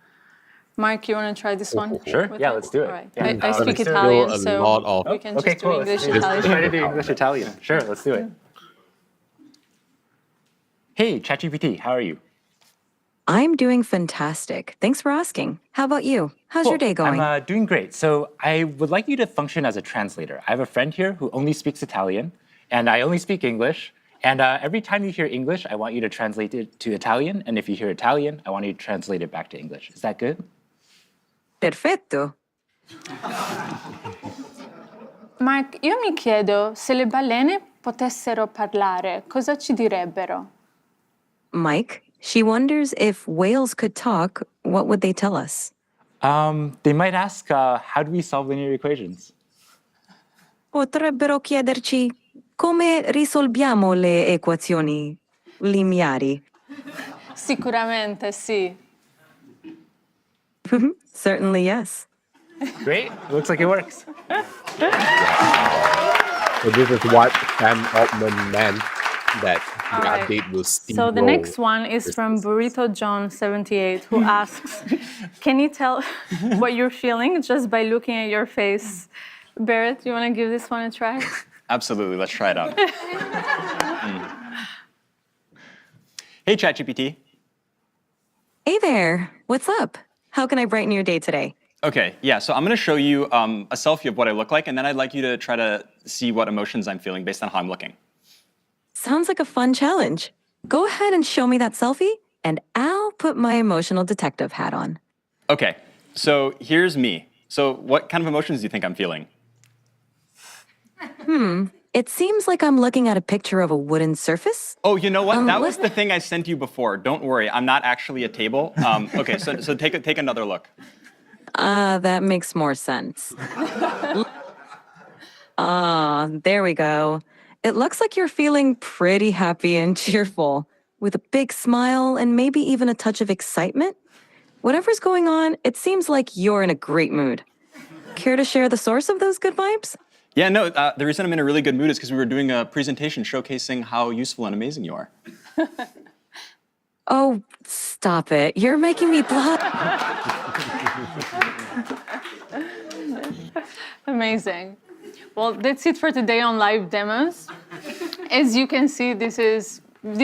Mark, you want to try this one? Sure. with Yeah, it? let's do it. All right. Yeah. I speak There's Italian, still a so lot of- we can Okay, just cool. do English, Let's try to Italian. do English Italian. Sure, let's do it. Hey, ChatGPT, how are you? I'm doing fantastic. Thanks for asking. How about you? How's your day going? I'm doing great. So I would like you to function as a translator. I have a friend here who only speaks Italian, and I only speak English. And every time you hear English, I want you to translate it to Italian. And if you hear Italian, I want you to translate it back to English. Is that good? Perfetto. Mark, io mi chiedo se le balene potessero parlare, cosa ci direbbero? Mike, she wonders if whales could talk, what would they tell us? They might ask, how do we solve linear equations? Potrebbero chiederci come risolviamo le equazioni lineari. Sicuramente sì. Certainly, yes. Great. Looks like it works. So this is what Sam Altman meant, that the All right. update will steamroll. So the next one is from Burrito John 78, who asks, can you tell what you're feeling just by looking at your face? Barrett, you want to give this one a try? Absolutely, let's try it out. Hey, ChatGPT. Hey there. What's up? How can I brighten your day today? Okay, yeah, so I'm gonna show you a selfie of what I look like, and then I'd like you to try to see what emotions I'm feeling based on how I'm looking. Sounds like a fun challenge. Go ahead and show me that selfie, and I'll put my emotional detective hat on. Okay, so here's me. So what kind of emotions do you think I'm feeling? It seems like I'm looking at a picture of a wooden surface. Oh, you know what? That what- was the thing I sent you before. Don't worry, I'm not actually a table. Okay, so take another look. That makes more sense. There we go. It looks like you're feeling pretty happy and cheerful, with a big smile and maybe even a touch of excitement. Whatever's going on, it seems like you're in a great mood. Care to share the source of those good vibes? Yeah, no, the reason I'm in a really good mood is because we were doing a presentation showcasing how useful and amazing you are. Oh, stop it. You're making me blush. Amazing. Well, that's it for today on live demos. As you can see, this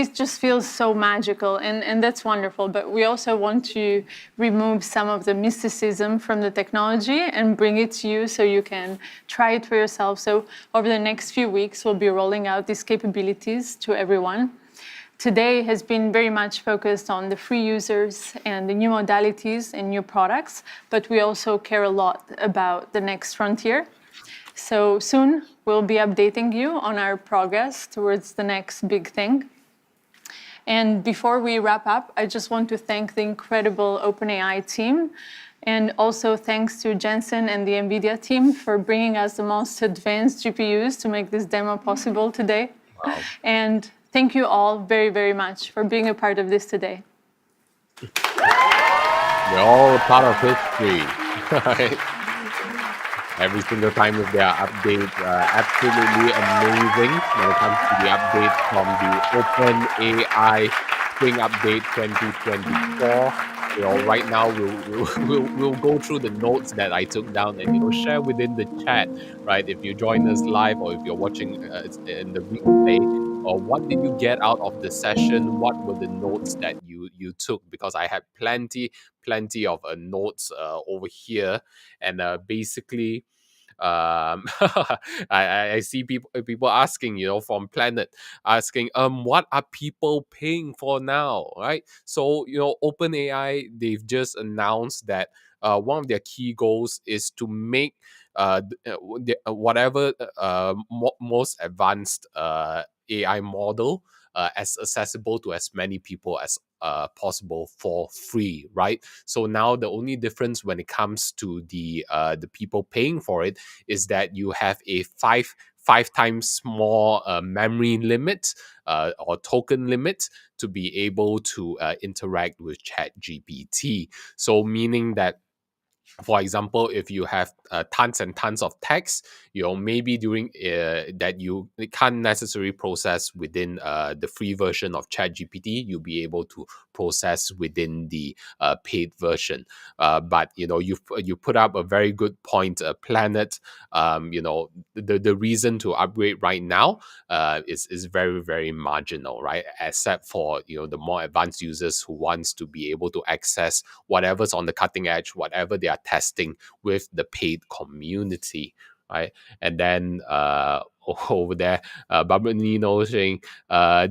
just feels so magical, and that's wonderful. But we also want to remove some of the mysticism from the technology and bring it to you so you can try it for yourself. So over the next few weeks, we'll be rolling out these capabilities to everyone. Today has been very much focused on the free users and the new modalities and new products, but we also care a lot about the next frontier. So soon we'll be updating you on our progress towards the next big thing. And before we wrap up, I just want to thank the incredible OpenAI team, and also thanks to Jensen and the NVIDIA team for bringing us the most advanced GPUs to make this demo possible today. Wow. And thank you all very, very much for being a part of this today. We're all a part of history. Right? Every single time with their update, absolutely amazing when it comes to the update from the OpenAI Spring Update 2024. Right now we'll go through the notes that I took down and share within the chat. Right, if you join us live or if you're watching in the replay, or what did you get out of the session? What were the notes that you took? Because I had plenty of notes over here, and basically. I see people asking, from Planet, asking, what are people paying for now, right? So, OpenAI, they've just announced that one of their key goals is to make whatever most advanced AI model as accessible to as many people as possible for free, right? So now the only difference when it comes to the people paying for it is that you have a 5 times more memory limit or token limit to be able to interact with ChatGPT. So meaning that, for example, if you have tons and tons of text, maybe during that you can't necessarily process within the free version of ChatGPT, you'll be able to process within the paid version. But you put up a very good point, Planet. The reason to upgrade right now is very, very marginal, right? Except for the more advanced users who wants to be able to access whatever's on the cutting edge, whatever they are testing with the paid community, right? And then over there, Babernino saying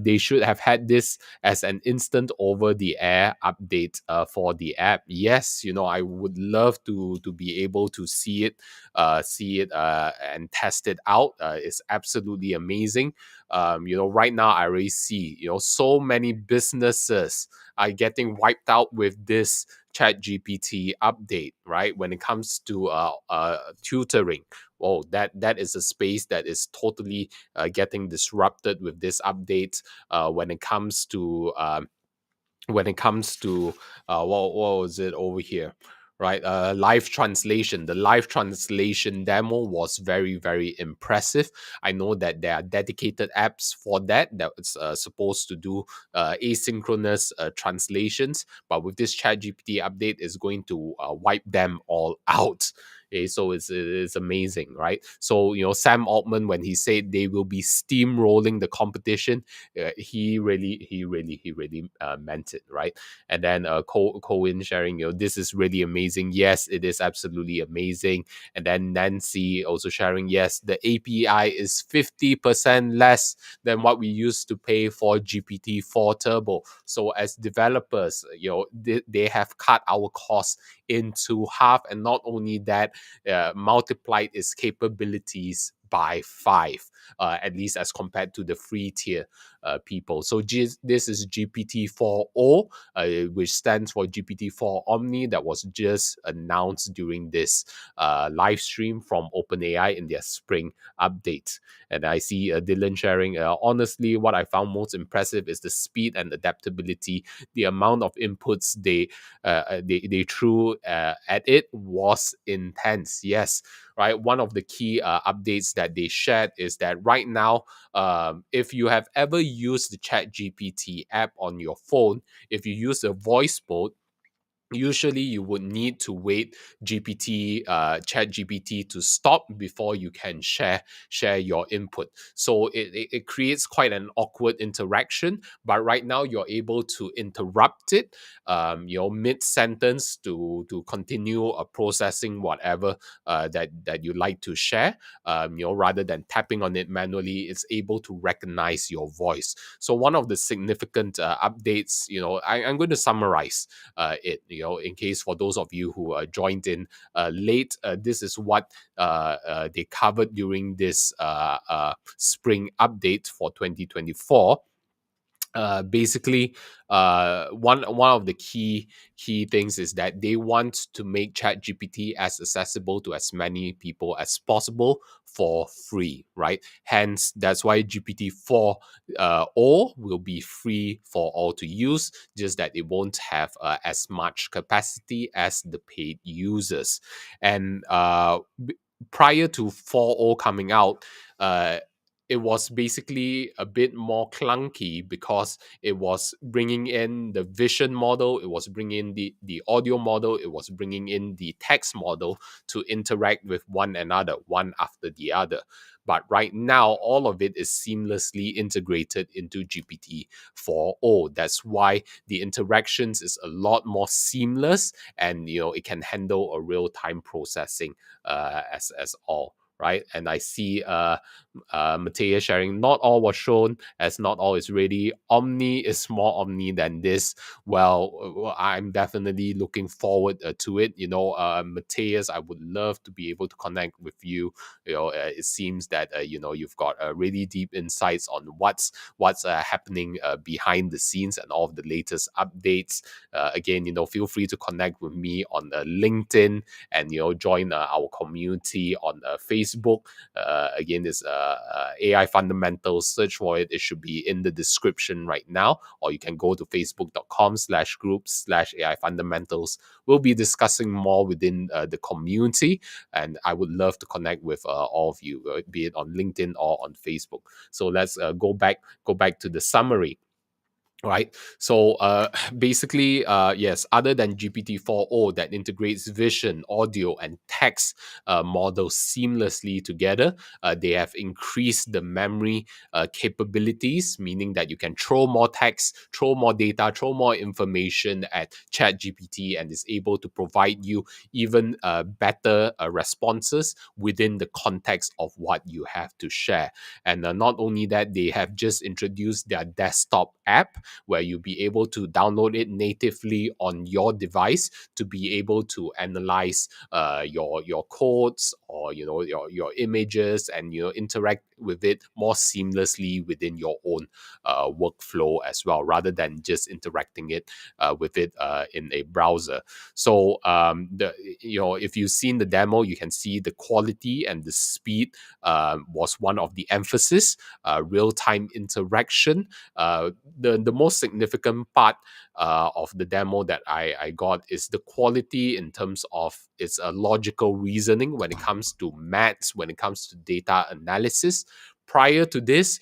they should have had this as an instant over the air update for the app. Yes, I would love to be able to see it and test it out. It's absolutely amazing. Right now I already see so many businesses are getting wiped out with this ChatGPT update, right? When it comes to tutoring, that is a space that is totally getting disrupted with this update. When it comes to what was it over here, right? Live translation. The live translation demo was very, very impressive. I know that there are dedicated apps for that's supposed to do asynchronous translations, but with this ChatGPT update, it's going to wipe them all out. Okay, so it's amazing, right? So Sam Altman, when he said they will be steamrolling the competition, he really meant it, right? And then Cohen sharing, this is really amazing. Yes, it is absolutely amazing. And then Nancy also sharing, yes, the API is 50% less than what we used to pay for GPT-4 Turbo. So as developers, they have cut our costs into half, and not only that, multiplied its capabilities by 5, at least as compared to the free tier people. So this is GPT-4o, which stands for GPT-4 Omni, that was just announced during this live stream from OpenAI in their spring update. And I see Dylan sharing, honestly, what I found most impressive is the speed and adaptability. The amount of inputs they threw at it was intense. Yes, right. One of the key updates that they shared is that right now, if you have ever used the ChatGPT app on your phone, if you use the voice mode, usually you would need to wait chat gpt to stop before you can share your input. So it creates quite an awkward interaction, but right now you're able to interrupt it mid sentence to continue processing whatever that you like to share. Rather than tapping on it manually, it's able to recognize your voice. So one of the significant updates, I'm going to summarize it, in case for those of you who joined in late. This is what they covered during this spring update for 2024. Basically, one of the key things is that they want to make ChatGPT as accessible to as many people as possible for free, right? Hence, that's why GPT-4 O will be free for all to use, just that it won't have as much capacity as the paid users. And prior to 4.0 coming out, it was basically a bit more clunky because it was bringing in the vision model, it was bringing in the audio model, it was bringing in the text model to interact with one another, one after the other. But right now, all of it is seamlessly integrated into GPT-4o. That's why the interactions is a lot more seamless, and it can handle a real-time processing as all. Right, and I see Matthias sharing, not all was shown, as not all is ready. Omni is more Omni than this. Well, I'm definitely looking forward to it. Matthias, I would love to be able to connect with you. It seems that you've got really deep insights on what's happening behind the scenes and all of the latest updates. Again, feel free to connect with me on LinkedIn, and join our community on Facebook Facebook. Again, this AI Fundamentals. Search for it. It should be in the description right now, or you can go to facebook.com/groups/AI Fundamentals. We'll be discussing more within the community, and I would love to connect with all of you, be it on LinkedIn or on Facebook. So let's go back to the summary. Right. So basically, yes, other than GPT-4o that integrates vision, audio, and text models seamlessly together, they have increased the memory capabilities, meaning that you can throw more text, throw more data, throw more information at ChatGPT, and is able to provide you even better responses within the context of what you have to share. And not only that, they have just introduced their desktop app, where you'll be able to download it natively on your device to be able to analyze your codes, or your images, and interact with it more seamlessly within your own workflow as well, rather than just interacting with it in a browser. So if you've seen the demo, you can see the quality and the speed was one of the emphasis. Real-time interaction. The most significant part of the demo that I got is the quality in terms of its logical reasoning when it comes to maths, when it comes to data analysis. Prior to this,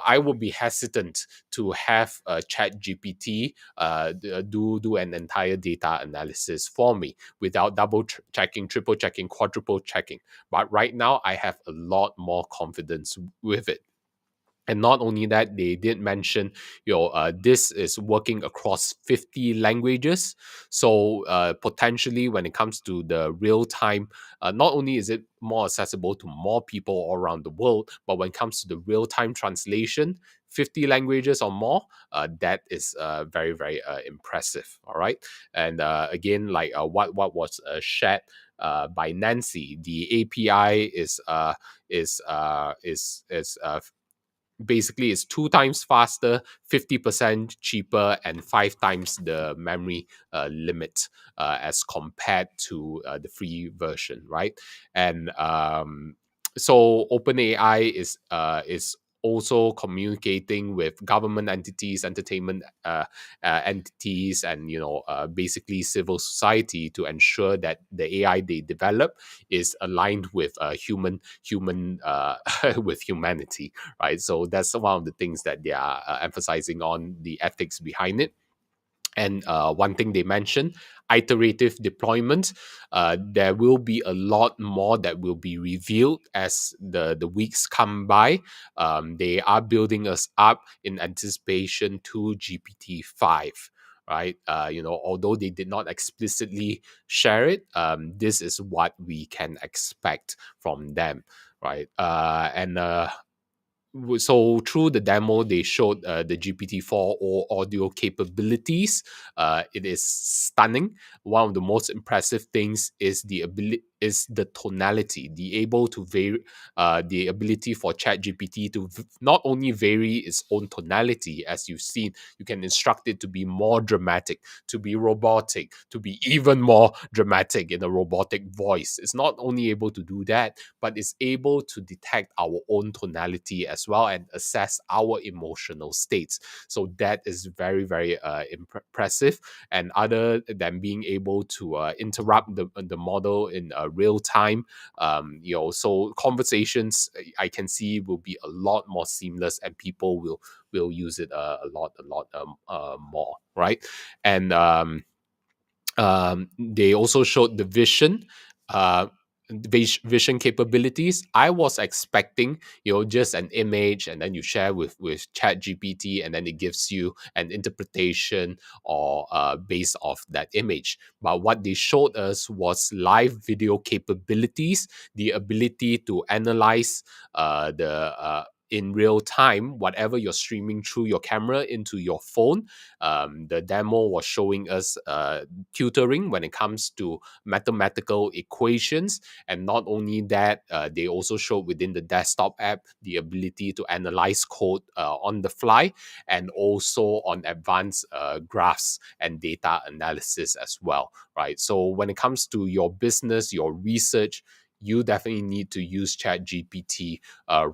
I would be hesitant to have ChatGPT do an entire data analysis for me without double checking, triple checking, quadruple checking. But right now, I have a lot more confidence with it. And not only that, they did mention, this is working across 50 languages. So potentially, when it comes to the real time, not only is it more accessible to more people all around the world, but when it comes to the real time translation, 50 languages or more, that is very, very impressive. All right. And again, like what was shared by Nancy, the API is basically it's 2 times faster, 50% cheaper, and 5 times the memory limit as compared to the free version, right? And so OpenAI is also communicating with government entities, entertainment entities, and basically civil society to ensure that the AI they develop is aligned with human with humanity, right? So that's one of the things that they are emphasizing on, the ethics behind it. And one thing they mentioned, iterative deployment. There will be a lot more that will be revealed as the weeks come by. They are building us up in anticipation to GPT-5. Right, although they did not explicitly share it, this is what we can expect from them, right? So through the demo, they showed the GPT-4o audio capabilities. It is stunning. One of the most impressive things is the tonality, the ability for ChatGPT to not only vary its own tonality, as you've seen. You can instruct it to be more dramatic, to be robotic, to be even more dramatic in a robotic voice. It's not only able to do that, but it's able to detect our own tonality as well and assess our emotional states. So that is very, very impressive. And other than being able to interrupt the model in real time, so conversations I can see will be a lot more seamless, and people will use it a lot more, right? And they also showed the vision capabilities. I was expecting, just an image, and then you share with Chat GPT, and then it gives you an interpretation or based off that image. But what they showed us was live video capabilities, the ability to analyze the in real time, whatever you're streaming through your camera into your phone. The demo was showing us tutoring when it comes to mathematical equations. And not only that, they also showed within the desktop app the ability to analyze code on the fly, and also on advanced graphs and data analysis as well, right? So when it comes to your business, your research, you definitely need to use ChatGPT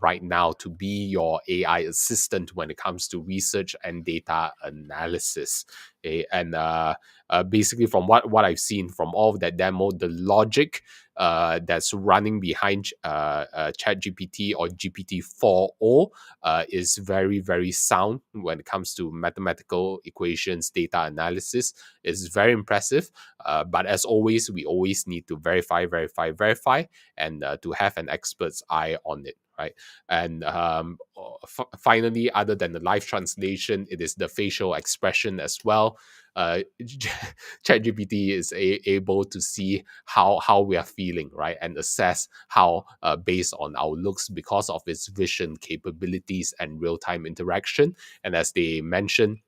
right now to be your AI assistant when it comes to research and data analysis. Okay? And basically, from what I've seen from all of that demo, the logic that's running behind ChatGPT or GPT-4o is very, very sound when it comes to mathematical equations, data analysis. It's very impressive. But as always, we always need to verify, and to have an expert's eye on it. Right. And finally, other than the live translation, it is the facial expression as well. ChatGPT is able to see how we are feeling, right, and assess how based on our looks because of its vision capabilities and real time interaction. And as they mentioned,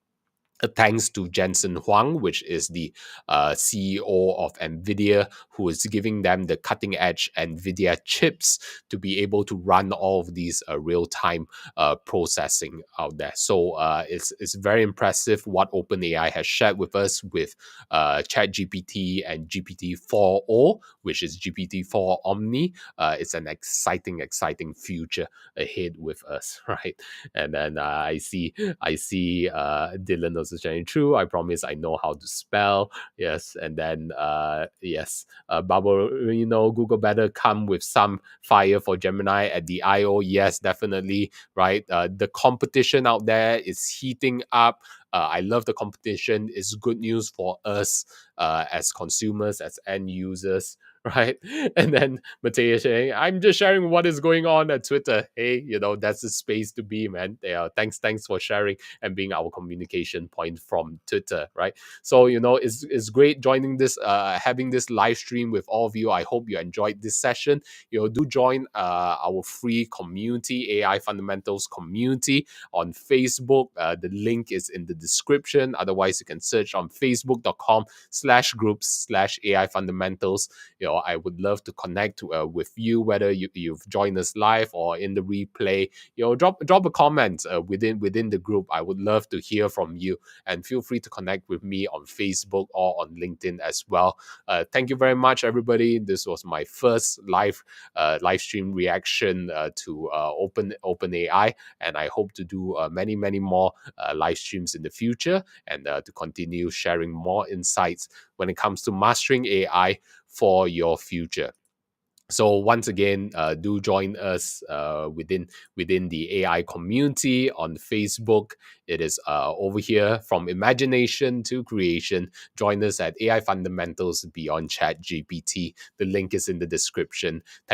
thanks to Jensen Huang, which is the CEO of NVIDIA, who is giving them the cutting edge NVIDIA chips to be able to run all of these real time processing out there. So it's very impressive what OpenAI has shared with us with ChatGPT and GPT-4o, which is GPT-4 Omni. It's an exciting future ahead with us, right? And then I see Dylan also sharing true. I promise I know how to spell. Yes, and then yes, Bubble, Google better come with some fire for Gemini at the I/O. Yes, definitely, right. The competition out there is heating up. I love the competition. It's good news for us as consumers, as end users, right? And then Mateo saying, I'm just sharing what is going on at Twitter. Hey, that's the space to be, man. Yeah, thanks for sharing and being our communication point from Twitter, right? So, it's great joining this, having this live stream with all of you. I hope you enjoyed this session. Do join our free community, AI Fundamentals community on Facebook. The link is in the description. Otherwise, you can search on facebook.com/groups/AI Fundamentals. I would love to connect with you, whether you've joined us live or in the replay. Drop a comment within the group. I would love to hear from you, and feel free to connect with me on Facebook or on LinkedIn as well. Thank you very much, everybody. This was my first live stream reaction to OpenAI, and I hope to do many more live streams in the future, and to continue sharing more insights when it comes to mastering AI for your future. So once again, do join us within the AI community on Facebook. It is over here, from imagination to creation. Join us at AI Fundamentals Beyond ChatGPT. The link is in the description. Thank